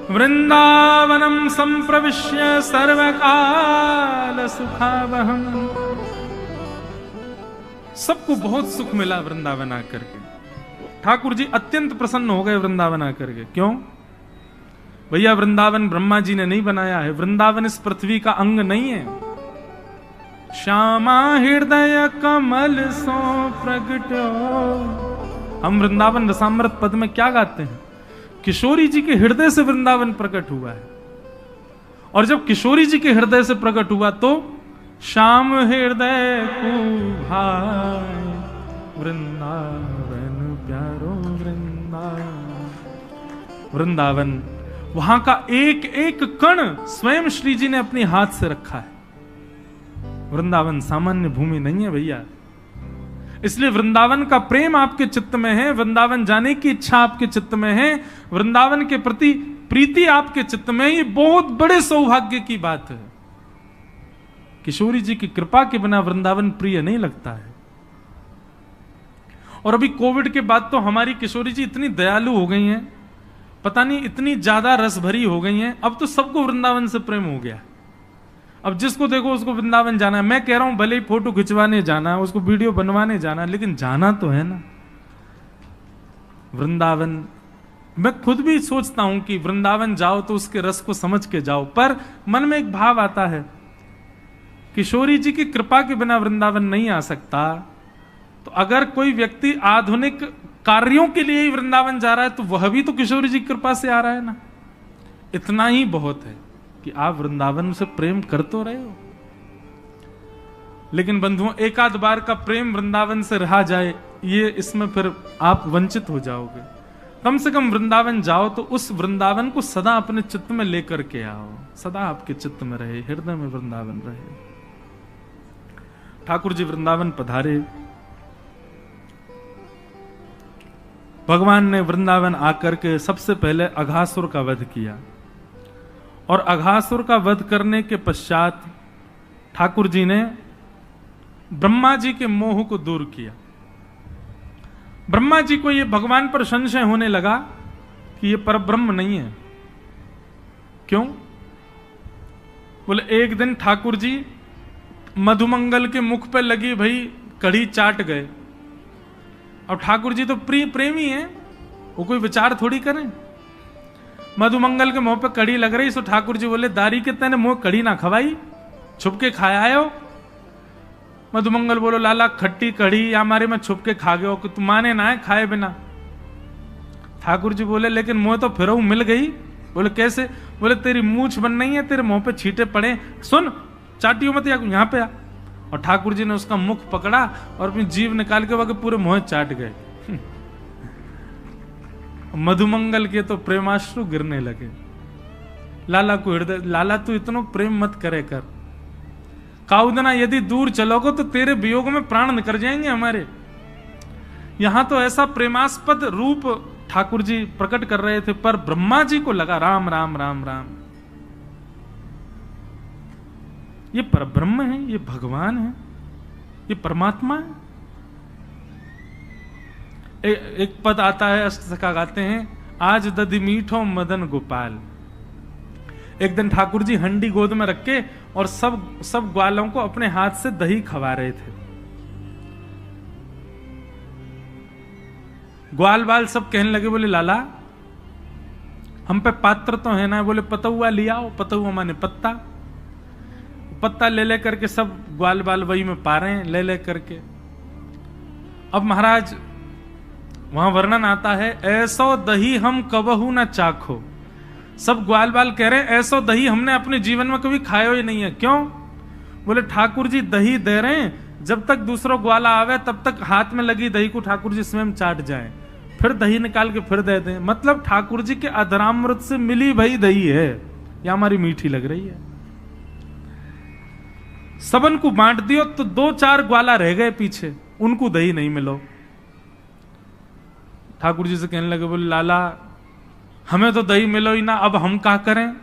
वृंदावनम संप्रविश्य सर्वकाल सुखावहम। सबको बहुत सुख मिला वृंदावन आकर के। ठाकुर जी अत्यंत प्रसन्न हो गए वृंदावन आकर के। क्यों भैया? वृंदावन ब्रह्मा जी ने नहीं बनाया है, वृंदावन इस पृथ्वी का अंग नहीं है। श्यामा हृदय कमल सो प्रगटो। हम वृंदावन रसामृत पद में क्या गाते हैं किशोरी जी के हृदय से वृंदावन प्रकट हुआ है। और जब किशोरी जी के हृदय से प्रकट हुआ तो श्याम हृदय को भाई वृंदावन प्यारो वृंदावन, वहां का एक एक कण स्वयं श्री जी ने अपने हाथ से रखा है। वृंदावन सामान्य भूमि नहीं है भैया, इसलिए वृंदावन का प्रेम आपके चित्त में है, वृंदावन जाने की इच्छा आपके चित्त में है, वृंदावन के प्रति प्रीति आपके चित्त में, ये बहुत बड़े सौभाग्य की बात है। किशोरी जी की कृपा के बिना वृंदावन प्रिय नहीं लगता है। और अभी कोविड के बाद तो हमारी किशोरी जी इतनी दयालु हो गई हैं, पता नहीं इतनी ज्यादा रस भरी हो गई हैं, अब तो सबको वृंदावन से प्रेम हो गया। अब जिसको देखो उसको वृंदावन जाना है। मैं कह रहा हूं भले ही फोटो खिंचवाने जाना है, उसको वीडियो बनवाने जाना है, लेकिन जाना तो है ना वृंदावन। मैं खुद भी सोचता हूं कि वृंदावन जाओ तो उसके रस को समझ के जाओ, पर मन में एक भाव आता है किशोरी जी की कृपा के बिना वृंदावन नहीं आ सकता। तो अगर कोई व्यक्ति आधुनिक कार्यों के लिए ही वृंदावन जा रहा है तो वह भी तो किशोरी जी की कृपा से आ रहा है ना। इतना ही बहुत है कि आप वृंदावन से प्रेम कर तो रहे हो। लेकिन बंधुओं, एक आध बार का प्रेम वृंदावन से रहा जाए, ये इसमें फिर आप वंचित हो जाओगे। कम से कम वृंदावन जाओ तो उस वृंदावन को सदा अपने चित्त में लेकर के आओ, सदा आपके चित्त में रहे, हृदय में वृंदावन रहे। ठाकुर जी वृंदावन पधारे, भगवान ने वृंदावन आकर के सबसे पहले अघासुर का वध किया, और अघासुर का वध करने के पश्चात ठाकुर जी ने ब्रह्मा जी के मोह को दूर किया। ब्रह्मा जी को यह भगवान पर संशय होने लगा कि यह परब्रह्म नहीं है। क्यों? बोले एक दिन ठाकुर जी मधुमंगल के मुख पे लगी भाई कढ़ी चाट गए। अब ठाकुर जी तो प्रेमी हैं, वो कोई विचार थोड़ी करें। मधुमंगल के मुंह पे कड़ी लग रही, सो ठाकुर जी बोले दारी के तेने मुंह कड़ी ना खवाई, छुप के खाया हो। मधुमंगल बोलो लाला खट्टी कड़ी या हमारे में छुप के खा गए हो कि तुम माने ना है खाए बिना। ठाकुर जी बोले लेकिन मुंह तो फिर मिल गई। बोले कैसे? बोले तेरी मूछ बन नहीं है, तेरे मुंह पे छींटे पड़े, सुन चाटियों मत यहाँ पे आ। और ठाकुर जी ने उसका मुख पकड़ा और अपनी जीभ निकाल के वहां पूरे मुंह चाट गए। मधुमंगल के तो प्रेमाश्रु गिरने लगे। लाला को हृदय, लाला तू इतना प्रेम मत करे कर, काउदना यदि दूर चलोगे तो तेरे वियोग में प्राण निकल जाएंगे हमारे। यहां तो ऐसा प्रेमास्पद रूप ठाकुर जी प्रकट कर रहे थे, पर ब्रह्मा जी को लगा राम राम राम राम, ये परब्रह्म है, ये भगवान है, ये परमात्मा है। एक पद आता है, अष्टसखा गाते हैं, आज दधि मीठो मदन गोपाल। एक दिन ठाकुर जी हंडी गोद में रख के और सब ग्वालों को अपने हाथ से दही खवा रहे थे। ग्वाल बाल सब कहने लगे, बोले लाला हम पे पात्र तो है ना। बोले पतुआ लिया आओ। पतुआ माने पत्ता, पत्ता ले ले करके सब ग्वाल बाल वही में पा रहे हैं ले ले करके। अब महाराज वहां वर्णन आता है, ऐसो दही हम कबहू ना चाखो। सब ग्वाल बाल कह रहे हैं ऐसो दही हमने अपने जीवन में कभी खाया ही नहीं है। क्यों? बोले ठाकुर जी दही दे रहे हैं, जब तक दूसरा ग्वाला आवे तब तक हाथ में लगी दही को ठाकुर जी स्वयं चाट जाए, फिर दही निकाल के फिर दे दें। मतलब ठाकुर जी के अधरामृत से मिली भई दही है, या हमारी मीठी लग रही है। सबन को बांट दियो तो 2-4 ग्वाला रह गए पीछे, उनको दही नहीं मिलो। ठाकुर जी से कहने लगे, बोले लाला हमें तो दही मिलो ही ना, अब हम क्या करें।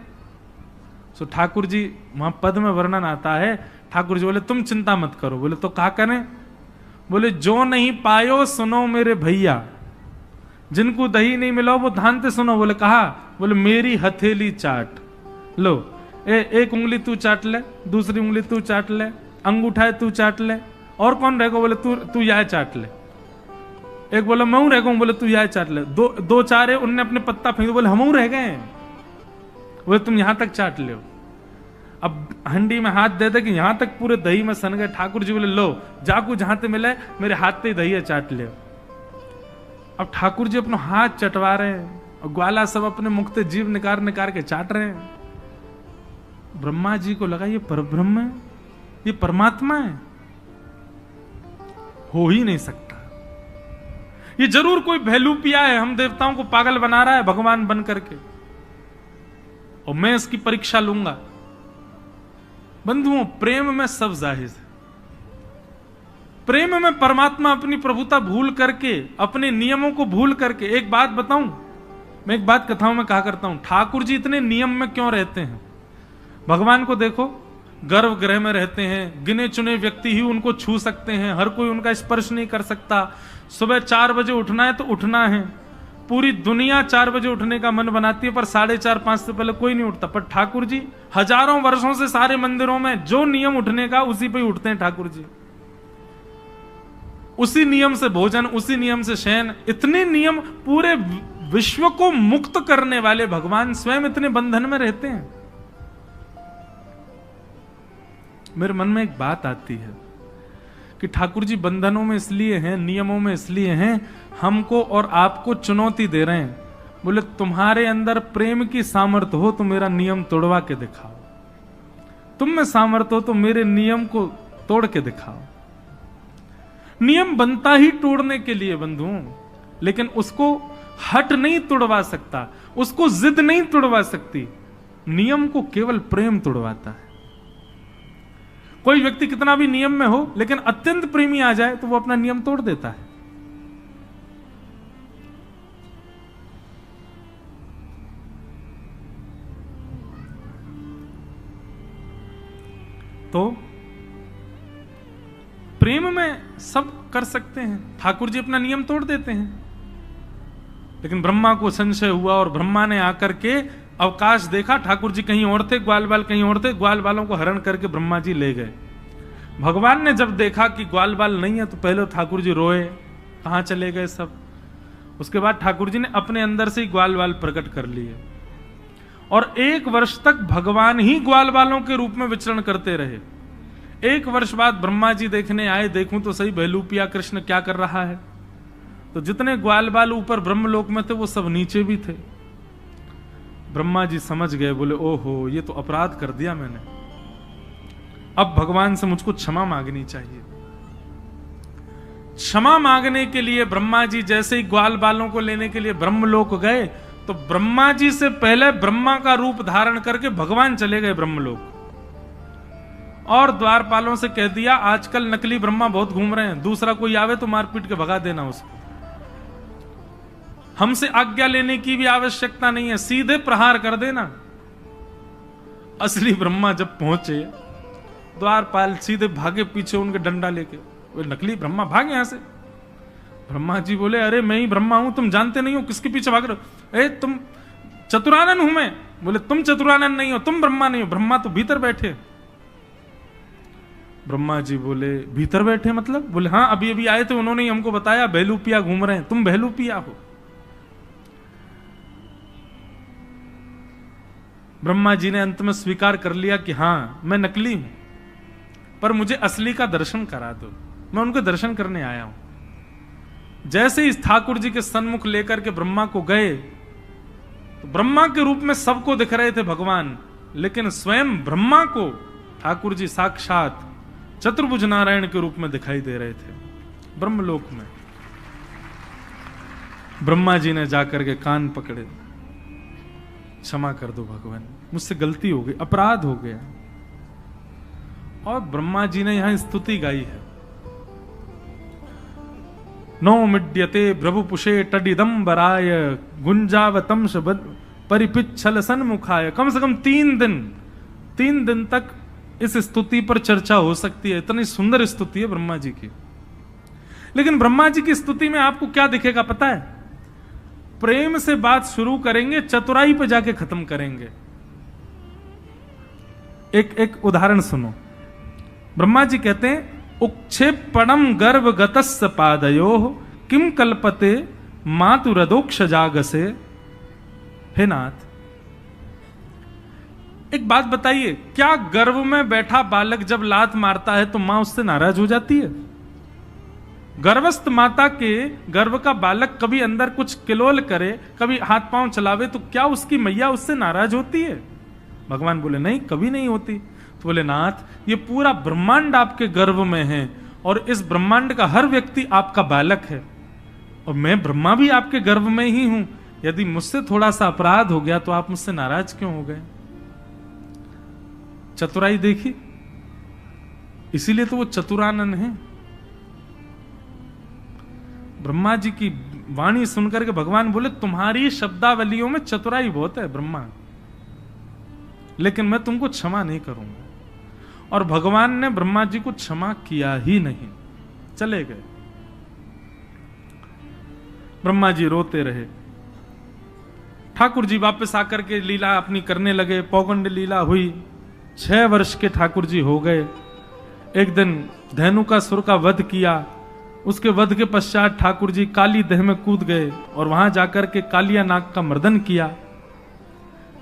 सो ठाकुर जी वहां पद में वर्णन आता है, ठाकुर जी बोले तुम चिंता मत करो। बोले तो क्या करें? बोले जो नहीं पायो सुनो मेरे भैया, जिनको दही नहीं मिलो वो धानते सुनो। बोले कहा? बोले मेरी हथेली चाट लो, एक उंगली तू चाट ले, दूसरी उंगली तू चाट ले, अंगूठा तू चाट ले, और कौन रहेगा? बोले तू यह चाट ले। एक बोला मैं रह गया, बोले तू यह चाट ले। दो चार है, उनने अपने पत्ता फेंक दिया, बोले हम रह गए। बोले तुम यहां तक चाट ले। अब हंडी में हाथ दे दे कि यहां तक पूरे दही में सन गए। ठाकुर जी बोले लो जाकू जहां ते मिले मेरे हाथ से दही है चाट ले। अब ठाकुर जी अपना हाथ चटवा रहे हैं और ग्वाला सब अपने मुख से जीव निकाल निकाल के चाट रहे हैं। ब्रह्मा जी को लगा ये परब्रह्म है, ये परमात्मा है, हो ही नहीं सकता, ये जरूर कोई भैलूपिया है, हम देवताओं को पागल बना रहा है भगवान बन करके, और मैं इसकी परीक्षा लूंगा। बंधुओं, प्रेम में सब जाहिर है। प्रेम में परमात्मा अपनी प्रभुता भूल करके, अपने नियमों को भूल करके, एक बात बताऊं, मैं एक बात कथाओं में कहा करता हूं, ठाकुर जी इतने नियम में क्यों रहते हैं? भगवान को देखो, गर्भगृह में रहते हैं, गिने चुने व्यक्ति ही उनको छू सकते हैं, हर कोई उनका स्पर्श नहीं कर सकता। सुबह 4 बजे उठना है तो उठना है, पूरी दुनिया 4 बजे उठने का मन बनाती है, पर 4:30-5 से पहले कोई नहीं उठता। पर ठाकुर जी हजारों वर्षों से सारे मंदिरों में जो नियम उठने का, उसी पे उठते हैं ठाकुर जी। उसी नियम से भोजन, उसी नियम से शयन, इतने नियम, पूरे विश्व को मुक्त करने वाले भगवान स्वयं इतने बंधन में रहते हैं। मेरे मन में एक बात आती है कि ठाकुर जी बंधनों में इसलिए हैं, नियमों में इसलिए हैं, हमको और आपको चुनौती दे रहे हैं। बोले तुम्हारे अंदर प्रेम की सामर्थ्य हो तो मेरा नियम तोड़वा के दिखाओ, तुम में सामर्थ्य हो तो मेरे नियम को तोड़ के दिखाओ। नियम बनता ही तोड़ने के लिए बंधुओं, लेकिन उसको हट नहीं तोड़वा सकता, उसको जिद नहीं तोड़वा सकती, नियम को केवल प्रेम तोड़वाता है। कोई व्यक्ति कितना भी नियम में हो, लेकिन अत्यंत प्रेमी आ जाए तो वो अपना नियम तोड़ देता है। तो प्रेम में सब कर सकते हैं, ठाकुर जी अपना नियम तोड़ देते हैं। लेकिन ब्रह्मा को संशय हुआ और ब्रह्मा ने आकर के अवकाश देखा, ठाकुर जी कहीं और थे, ग्वाल बाल कहीं और थे, ग्वाल बालों को हरण करके ब्रह्मा जी ले गए। भगवान ने जब देखा कि ग्वाल बाल नहीं है तो पहले ठाकुर जी रोए, कहां चले गए सब। उसके बाद ठाकुर जी ने अपने अंदर से ही ग्वाल बाल प्रकट कर लिए और 1 वर्ष तक भगवान ही ग्वाल बालों के रूप में विचरण करते रहे। 1 वर्ष बाद ब्रह्मा जी देखने आए, देखूं तो सही बहलूपिया कृष्ण क्या कर रहा है। तो जितने ग्वाल बाल ऊपर ब्रह्मलोक में थे वो सब नीचे भी थे। ब्रह्मा जी समझ गए, बोले ओहो ये तो अपराध कर दिया मैंने, अब भगवान से मुझको क्षमा मांगनी चाहिए। क्षमा मांगने के लिए ब्रह्मा जी जैसे ही ग्वाल बालों को लेने के लिए ब्रह्मलोक गए, तो ब्रह्मा जी से पहले ब्रह्मा का रूप धारण करके भगवान चले गए ब्रह्मलोक और द्वारपालों से कह दिया आजकल नकली ब्रह्मा बहुत घूम रहे हैं, दूसरा कोई आवे तो मार पीट के भगा देना उसको, हमसे आज्ञा लेने की भी आवश्यकता नहीं है, सीधे प्रहार कर देना। असली ब्रह्मा जब पहुंचे, द्वारपाल सीधे भागे पीछे उनके डंडा लेके, वो नकली ब्रह्मा भागे यहां से। ब्रह्मा जी बोले अरे मैं ही ब्रह्मा हूं, तुम जानते नहीं हो किसके पीछे भाग रहे हो? ए तुम चतुरानन हूं मैं। बोले तुम चतुरानन नहीं हो, तुम ब्रह्मा नहीं हो, ब्रह्मा तो भीतर बैठे। ब्रह्मा जी बोले भीतर बैठे मतलब? बोले हाँ अभी अभी आए थे, उन्होंने ही हमको बताया बहलूपिया घूम रहे हैं, तुम बहलूपिया हो। ब्रह्मा जी ने अंत में स्वीकार कर लिया कि हाँ मैं नकली हूं, पर मुझे असली का दर्शन करा दो, मैं उनके दर्शन करने आया हूं। जैसे इस ठाकुर जी के सन्मुख लेकर के ब्रह्मा को गए, तो ब्रह्मा के रूप में सबको दिख रहे थे भगवान, लेकिन स्वयं ब्रह्मा को ठाकुर जी साक्षात चतुर्भुज नारायण के रूप में दिखाई दे रहे थे ब्रह्मलोक में। ब्रह्मा जी ने जाकर के कान पकड़े, क्षमा कर दो भगवान, मुझसे गलती हो गई, अपराध हो गया। और ब्रह्मा जी ने यहां स्तुति गाई है, नो मिड्यते भ्रभुपुषे टडिदंबराय गुंजावतम परिपिच्छल सन्मुखाय। कम से कम 3 दिन तक इस स्तुति पर चर्चा हो सकती है, इतनी सुंदर स्तुति है ब्रह्मा जी की। लेकिन ब्रह्मा जी की स्तुति में आपको क्या दिखेगा पता है? प्रेम से बात शुरू करेंगे, चतुराई पे जाके खत्म करेंगे। एक उदाहरण सुनो। ब्रह्मा जी कहते हैं उक्षेपणम गर्भ गतस्य पादयो किम कल्पते मातुरदोक्ष जागसे। हे नाथ, एक बात बताइए, क्या गर्भ में बैठा बालक जब लात मारता है तो मां उससे नाराज हो जाती है? गर्भस्थ माता के गर्भ का बालक कभी अंदर कुछ किलोल करे, कभी हाथ पांव चलावे, तो क्या उसकी मैया उससे नाराज होती है? भगवान बोले नहीं, कभी नहीं होती। तो बोले नाथ, ये पूरा ब्रह्मांड आपके गर्भ में है और इस ब्रह्मांड का हर व्यक्ति आपका बालक है, और मैं ब्रह्मा भी आपके गर्भ में ही हूं। यदि मुझसे थोड़ा सा अपराध हो गया तो आप मुझसे नाराज क्यों हो गए? चतुराई देखी, इसीलिए तो वो चतुरानन है। ब्रह्मा जी की वाणी सुनकर के भगवान बोले तुम्हारी शब्दावलियों में चतुराई बहुत है ब्रह्मा, लेकिन मैं तुमको क्षमा नहीं करूंगा। और भगवान ने ब्रह्मा जी को क्षमा किया ही नहीं, चले गए। ब्रह्मा जी रोते रहे। ठाकुर जी वापस आकर के लीला अपनी करने लगे। पौगंड लीला हुई, 6 वर्ष के ठाकुर जी हो गए। एक दिन धेनुकासुर का वध किया। उसके वध के पश्चात ठाकुर जी काली देह में कूद गए और वहां जाकर के कालिया नाग का मर्दन किया।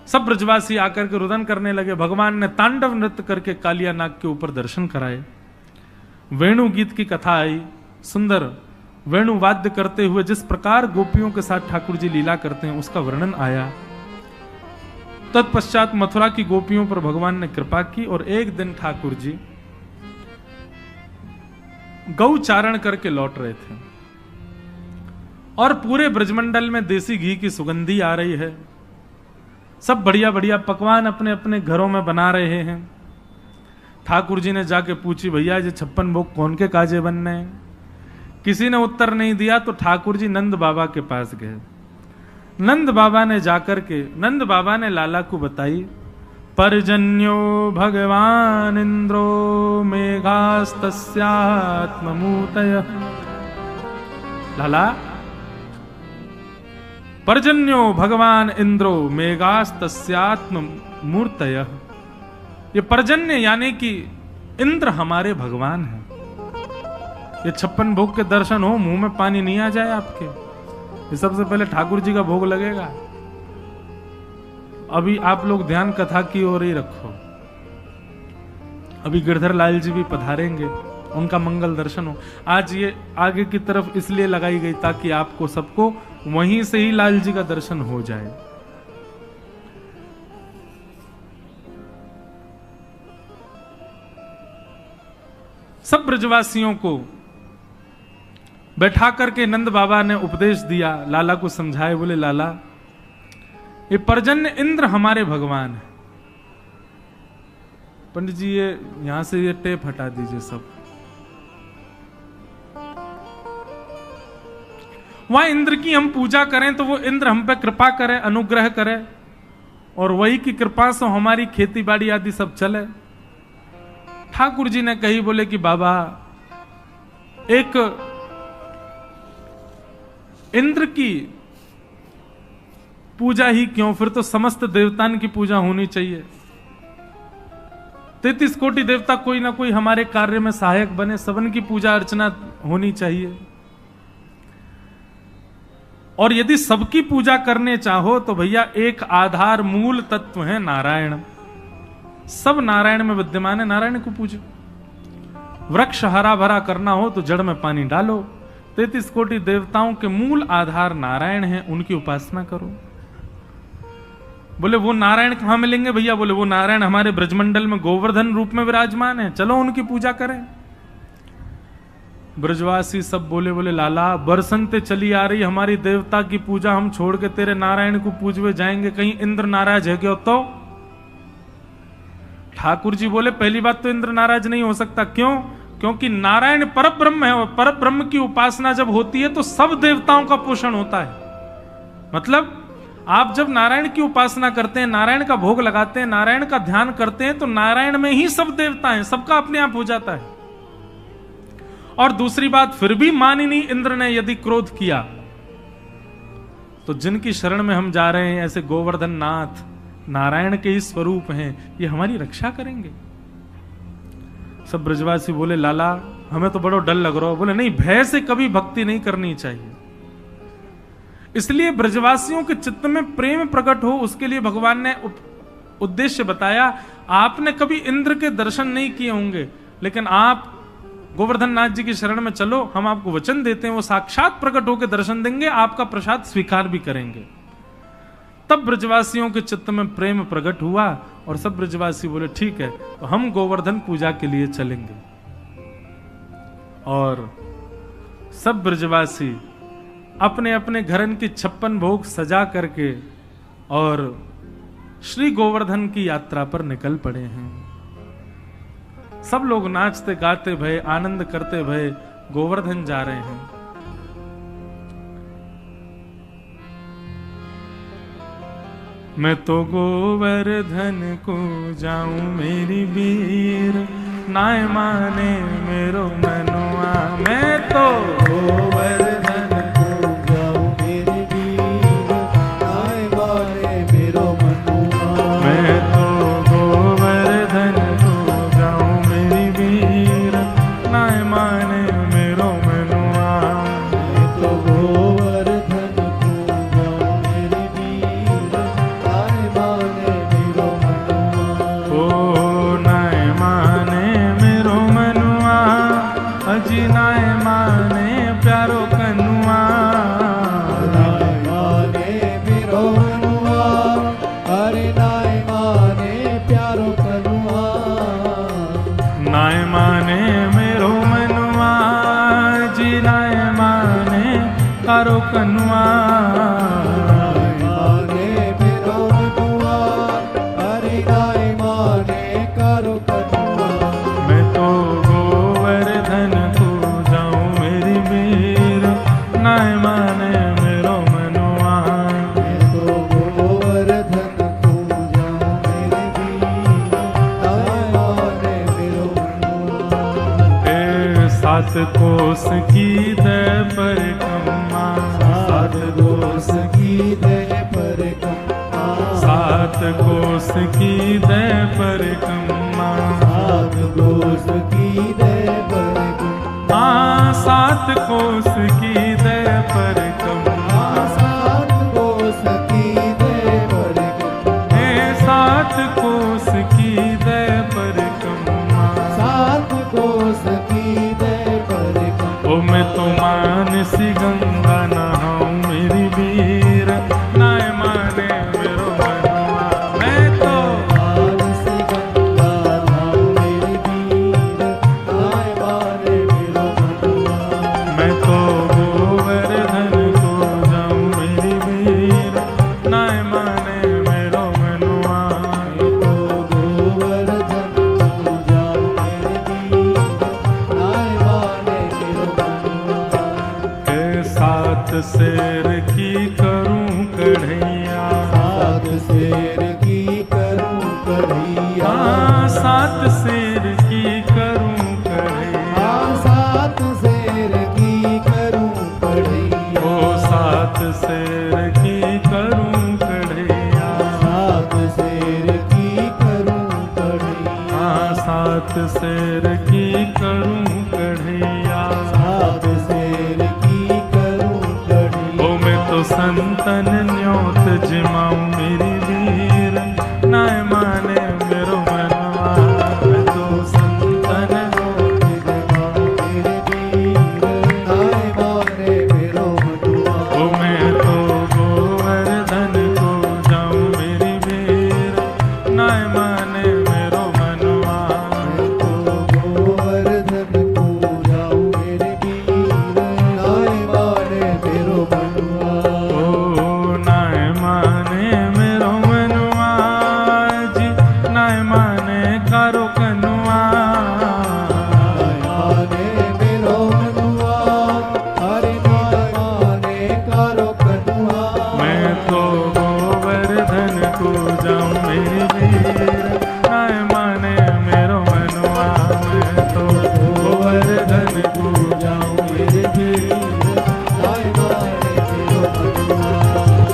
सब ब्रजवासी आकर के रुदन करने लगे। भगवान ने तांडव नृत्य करके कालिया नाग के ऊपर दर्शन कराए। वेणु गीत की कथा आई, सुंदर वेणु वाद्य करते हुए जिस प्रकार गोपियों के साथ ठाकुर जी लीला करते हैं उसका वर्णन आया। तत्पश्चात मथुरा की गोपियों पर भगवान ने कृपा की और एक दिन ठाकुर जी गौ चारण करके लौट रहे थे और पूरे ब्रजमंडल में देसी घी की सुगंधी आ रही है। सब बढ़िया बढ़िया पकवान अपने अपने घरों में बना रहे हैं। ठाकुर जी ने जाके पूछी, भैया ये 56 भोग कौन के काजे बनने हैं? किसी ने उत्तर नहीं दिया तो ठाकुर जी नंद बाबा के पास गए। नंद बाबा ने जाकर के नंद बाबा ने लाला को बताई, पर्जन्यो भगवान इंद्रो मेघास्तस्यात्ममूर्तय। लाला, पर्जन्यो भगवान इंद्रो मेघास्तस्यात्ममूर्तय। ये पर्जन्य यानी कि इंद्र हमारे भगवान हैं। ये 56 भोग के दर्शन हो, मुंह में पानी नहीं आ जाए आपके। ये सबसे पहले ठाकुर जी का भोग लगेगा। अभी आप लोग ध्यान कथा की ओर ही रखो। अभी गिरधर लाल जी भी पधारेंगे, उनका मंगल दर्शन हो। आज ये आगे की तरफ इसलिए लगाई गई ताकि आपको सबको वहीं से ही लाल जी का दर्शन हो जाए। सब ब्रजवासियों को बैठा करके नंद बाबा ने उपदेश दिया, लाला को समझाए। बोले लाला, ये पर्जन्य इंद्र हमारे भगवान है। पंडित जी ये यहां से ये टेप हटा दीजिए सब। वहां इंद्र की हम पूजा करें तो वो इंद्र हम पे कृपा करे, अनुग्रह करे, और वही की कृपा से हमारी खेती बाड़ी आदि सब चले। ठाकुर जी ने कही, बोले कि बाबा एक इंद्र की पूजा ही क्यों, फिर तो समस्त देवताओं की पूजा होनी चाहिए। 33 कोटि देवता कोई ना कोई हमारे कार्य में सहायक बने, सबन की पूजा अर्चना होनी चाहिए। और यदि सबकी पूजा करने चाहो तो भैया एक आधार मूल तत्व है नारायण। सब नारायण में विद्यमान है, नारायण को पूजो। वृक्ष हरा भरा करना हो तो जड़ में पानी डालो। 33 कोटि देवताओं के मूल आधार नारायण है, उनकी उपासना करो। बोले वो नारायण कहां मिलेंगे भैया? बोले वो नारायण हमारे ब्रजमंडल में गोवर्धन रूप में विराजमान है, चलो उनकी पूजा करें। ब्रजवासी सब बोले, बोले लाला बरसंते चली आ रही हमारी देवता की पूजा, हम छोड़ के तेरे नारायण को पूजवे जाएंगे, कहीं इंद्र नाराज है क्या? तो ठाकुर जी बोले पहली बात तो इंद्र नाराज नहीं हो सकता। क्यों? क्योंकि नारायण परब्रह्म है, और परब्रह्म की उपासना जब होती है तो सब देवताओं का पोषण होता है। मतलब आप जब नारायण की उपासना करते हैं, नारायण का भोग लगाते हैं, नारायण का ध्यान करते हैं, तो नारायण में ही सब देवता हैं, सबका अपने आप हो जाता है। और दूसरी बात, फिर भी मानिनी इंद्र ने यदि क्रोध किया तो जिनकी शरण में हम जा रहे हैं, ऐसे गोवर्धन नाथ नारायण के ही स्वरूप हैं, ये हमारी रक्षा करेंगे। सब ब्रजवासी बोले लाला हमें तो बड़ा डर लग रहा हो। बोले नहीं, भय से कभी भक्ति नहीं करनी चाहिए। इसलिए ब्रजवासियों के चित्त में प्रेम प्रकट हो, उसके लिए भगवान ने उद्देश्य बताया। आपने कभी इंद्र के दर्शन नहीं किए होंगे, लेकिन आप गोवर्धन नाथ जी की शरण में चलो, हम आपको वचन देते हैं, वो साक्षात प्रकट होकर दर्शन देंगे, आपका प्रसाद स्वीकार भी करेंगे। तब ब्रजवासियों के चित्त में प्रेम प्रकट हुआ और सब ब्रजवासी बोले ठीक है, तो हम गोवर्धन पूजा के लिए चलेंगे। और सब ब्रजवासी अपने अपने घरन की 56 भोग सजा करके और श्री गोवर्धन की यात्रा पर निकल पड़े हैं। सब लोग नाचते गाते भय, आनंद करते भय गोवर्धन जा रहे हैं। मैं तो गोवर्धन को जाऊं मेरी वीर, नाय माने मेरो मनुआ। मैं तो गोवर्धन को जाऊं मेरी वीर, नाय माने मेरो मनुआ। मैं तो गोवर्धन को जाऊं मेरी वीर, नाय माने मेरो मनुआ। मैं तो गोवर्धन को जाऊं मेरी वीर, नाय माने मेरो मनुआ। ओ नाय माने मेरो मनुआ, अजी नाय माने प्यारो कनुआ। नाय माने मेरो मनुआ, अरे नाय माने प्यारो कनुआ। नाय माने मेरो मनुआ, जी नाय माने प्यारो कनुआ। नाय माने मेरो मनुआ, अरे नाय माने प्यारो कनुआ। मैं तो गोवर्धन को जाऊं मेरी वीर, नाय माने मेरो मनुआ। मैं तो गोवर्धन को जाऊं मेरी वीर, नाय माने मेरो मनुआ। ए 7 कोस की दे परिक्रमा, 7 कोस की दे परिक्रमा। 7 कोस की दे परिक्रमा, 7 कोस की दे परिक्रमा। हाँ 7 कोस की दे परिक्रमा, 7 कोस की दे परिक्रमा। हे 7 कोस की दे परिक्रमा, 7 कोस की दे परिक्रमा। ओ मैं तो मानसी गंगा नहाऊं मेरी वीर, नाय माने मेरो मनुआ। मैं तो मानसी गंगा नहाऊं मेरी वीर, नाय माने मेरो मनुआ। मैं तो गोवर्धन को जाऊं मेरी वीर, नाय माने मेरो मनुआ। मैं तो गोवर्धन को जाऊं मेरी वीर, नाय माने मेरो मनुआ। के 7 शेर की करूं कढ़ैया, 7 शेर की करूं कढ़ैया। हाँ 7 शेर की करूं कढ़ैया, 7 शेर की करूं कढ़ैया। ओ 7 शेर की करूं कढ़ैया, 7 शेर की करूं कढ़ैया। हाँ 7 शेर की करूं कढ़ैया, 7 शेर की करूं कढ़ैया। ओ मैं तो संतन न्योत जिमाऊं मेरी वीर, नाय माने मेरो मनुआ। मैं तो संतन न्योत जिमाऊं मेरी वीर, नाय माने मेरो मनुआ। ओ मैं तो गोवर्धन को जाऊं मेरी वीर, नाय माने मेरो मनुआ। मैं तो गोवर्धन को जाऊं मेरी वीर, नाय माने मेरो मनुआ। ओ नाय माने मेरो मनुआ, जी नाय माने कारो कनुआ। नाय माने मेरो मनुआ, अरे नाय माने कारो कनुआ। मैं तो गोवर्धन को जाऊं मेरी वीर, नाय माने मेरो मनुआ। मैं तो गोवर्धन को जाऊं मेरी वीर, नाय माने मेरो मनुआ।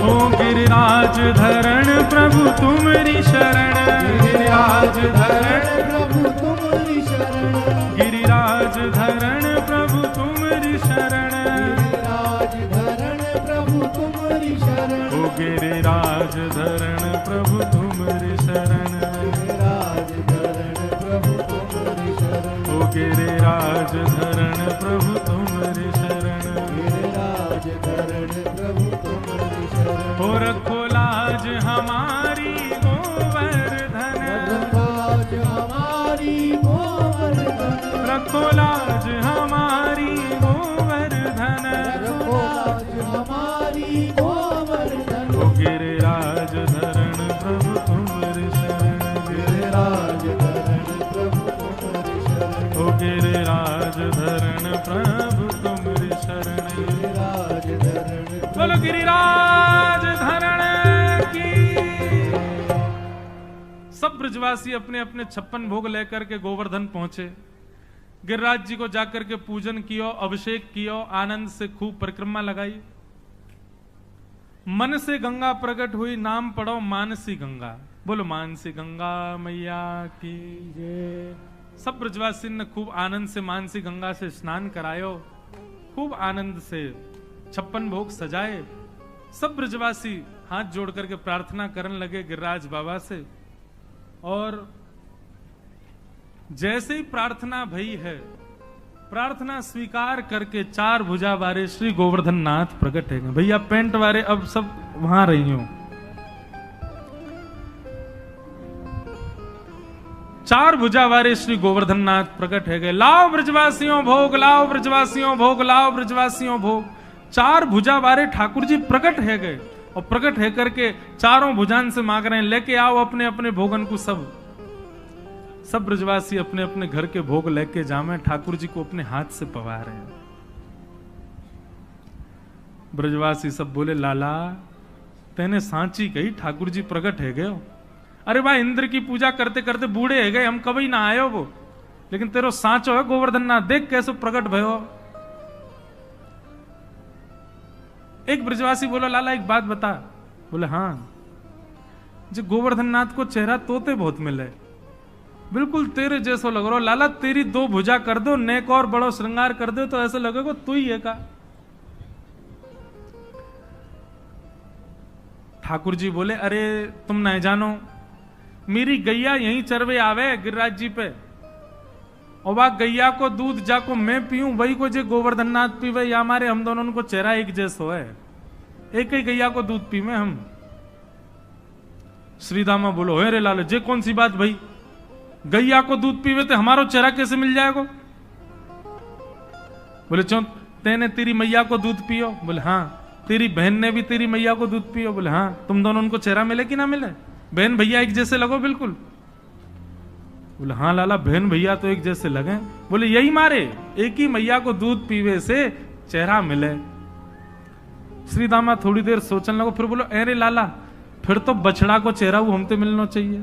ओ गिरिराज धरण प्रभु तुम्हारी शरण, गिरिराज धरण प्रभु तुम्हारी शरण। गिरिराज धरण प्रभु तुम्हारी शरण, गिरिराज धरण प्रभु तुम्हारी शरण। ओ गिरिराज धरण प्रभु तुम्हारी शरण, गिरिराज धरण प्रभु तुम्हारी शरण। ओ गिरिराज गिरिराज धरण प्रभु तुम्हारी शरण, गिरिराज धरण प्रभु तुम्हारी शरण। हो रखो लाज हमारी गोवर्धन, रखो लाज हमारी गोवर्धन, रखो लाज हमारी गोवर्धन, रखो लाज हमारी गोवर्धन। हो गिरिराज धरण प्रभु तुम्हारी शरण, गिरिराज धरण प्रभु तुम्हारी शरण, हो गिरिराज धरण प्रभु तुम्हारी शरण। गिरिराज धरण बोलो गिरिराज धरण की। सब ब्रजवासी अपने अपने 56 भोग लेकर के गोवर्धन पहुंचे। गिरिराज जी को जाकर के पूजन कियो, अभिषेक कियो, आनंद से खूब परिक्रमा लगाई। मन से गंगा प्रकट हुई, नाम पढ़ो मानसी गंगा। बोलो मानसी गंगा मैया की जय। सब ब्रजवासी ने खूब आनंद से मानसी गंगा से स्नान करायो, खूब आनंद से 56 भोग सजाए। सब ब्रजवासी हाथ जोड़ करके प्रार्थना करने लगे गिरिराज बाबा से। और जैसे ही प्रार्थना भई है, प्रार्थना स्वीकार करके 4 भुजा वाले श्री गोवर्धन नाथ प्रकट है। भैया पेंट वाले अब सब वहां रही हो। 4 भुजा वाले श्री गोवर्धन नाथ प्रकट है गए। लाओ ब्रजवासियों भोग, लाओ ब्रजवासियों भोग, लाओ ब्रजवासियों भोग। 4 भुजा वाले ठाकुर जी प्रकट है गए और प्रकट है करके चारों भुजान से मांग रहे हैं, लेके आओ अपने अपने भोगन को। सब ब्रजवासी अपने अपने घर के भोग लेके जामे, ठाकुर जी को अपने हाथ से पवा रहे हैं। ब्रजवासी सब बोले लाला तेने सांची कही, ठाकुर जी प्रकट है गए। अरे भाई इंद्र की पूजा करते करते बूढ़े है गए, हम कभी ना आयो वो, लेकिन तेरो सांचो है गोवर्धन नाथ, देख कैसे प्रकट भयो। एक ब्रजवासी बोला लाला एक बात बता। बोले हाँ, जो गोवर्धन नाथ को चेहरा तोते बहुत मिले, बिल्कुल तेरे जैसो लग रहा। लाला तेरी 2 भुजा कर दो, नेक और बड़ो श्रृंगार कर दो तो ऐसे लगेगा तू ही है का। ठाकुर जी बोले अरे तुम नहीं जानो, मेरी गैया यहीं चरवे आवे गिरिराज जी पे, और वह गैया को दूध जाको मैं पीऊं, वही को जे गोवर्धन नाथ पीवे, या हमारे हम दोनों को चेहरा एक जैसो है, एक ही गैया को दूध पीवे हम। श्रीदामा बोलो हे रे लाल, जे कौन सी बात भाई, गैया को दूध पीवे तो हमारो चेहरा कैसे मिल जाएगा। बोले चो तेने तेरी मैया को दूध पियो। बोले हाँ। तेरी बहन ने भी तेरी मैया को दूध पियो। बोले हाँ। तुम दोनों उनको चेहरा मिले कि ना मिले, बहन भैया एक जैसे लगो बिल्कुल। बोले हाँ लाला बहन भैया तो एक जैसे लगे। बोले यही मारे एक ही मैया को दूध पीवे से चेहरा मिले। श्री दामा थोड़ी देर सोचने लगो, फिर बोलो अरे लाला फिर तो बछड़ा को चेहरा वो हमसे मिलना चाहिए,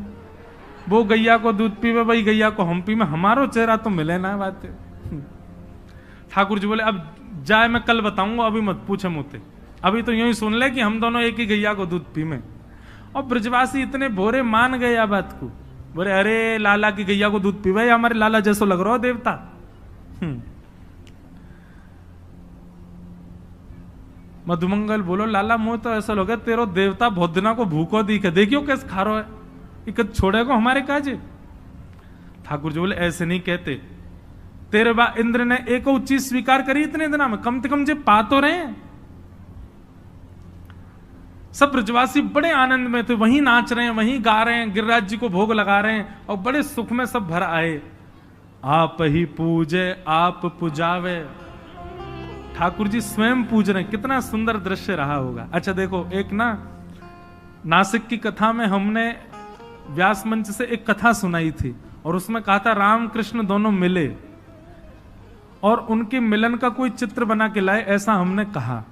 वो गैया को दूध पीवे वही गैया को हम पीवे, हमारो चेहरा तो मिले ना। बात ठाकुर जी बोले अब जाए मैं कल बताऊंगा, अभी मत पूछे मुझसे, अभी तो यूं ही सुन ले कि हम दोनों एक ही गैया को दूध पीवे। और ब्रजवासी इतने भोरे मान गए आ बात को। बोले अरे लाला की गैया को दूध पीवे, हमारे लाला जैसो लग रहा हो देवता। मधुमंगल बोलो लाला मुंह तो ऐसा लगे तेरो देवता बहुत दिना को भूखो दिखे, देखियो कैसे खा रहा है, इकत छोड़ेगा हमारे काजे। ठाकुर जी बोले ऐसे नहीं कहते, तेरे बा इंद्र ने एक चीज स्वीकार करी इतने दिना में, कम से कम जे पा तो रहे। सब ब्रजवासी बड़े आनंद में थे, वहीं नाच रहे हैं, वहीं गा रहे हैं, गिरिराज जी को भोग लगा रहे हैं और बड़े सुख में सब भर आए। आप ही पूजे आप पुजावे, ठाकुर जी स्वयं पूज रहे हैं। कितना सुंदर दृश्य रहा होगा। अच्छा देखो, एक ना नासिक की कथा में हमने व्यास मंच से एक कथा सुनाई थी और उसमें कहा था राम कृष्ण दोनों मिले और उनके मिलन का कोई चित्र बना के लाए, ऐसा हमने कहा।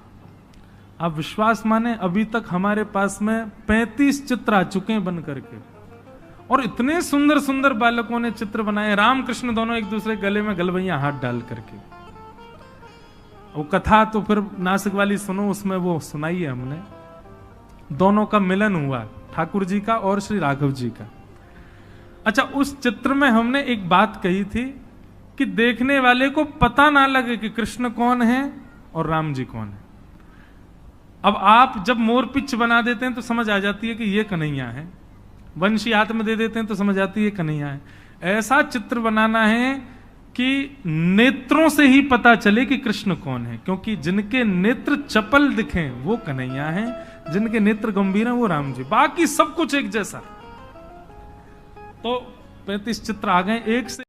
आप विश्वास माने अभी तक हमारे पास में 35 चित्र आ चुके हैं बन करके, और इतने सुंदर सुंदर बालकों ने चित्र बनाए, राम कृष्ण दोनों एक दूसरे गले में गलवैया हाथ डाल करके। वो कथा तो फिर नासिक वाली सुनो, उसमें वो सुनाई है हमने, दोनों का मिलन हुआ, ठाकुर जी का और श्री राघव जी का। अच्छा, उस चित्र में हमने एक बात कही थी कि देखने वाले को पता ना लगे कि कृष्ण कौन है और राम जी कौन है। अब आप जब मोर पिच बना देते हैं तो समझ आ जाती है कि ये कन्हैया है, वंशी हाथ में दे देते हैं तो समझ आती है कन्हैया है। ऐसा चित्र बनाना है कि नेत्रों से ही पता चले कि कृष्ण कौन है, क्योंकि जिनके नेत्र चपल दिखें वो कन्हैया हैं, जिनके नेत्र गंभीर हैं वो राम जी, बाकी सब कुछ एक जैसा। तो 35 चित्र आ गए, एक से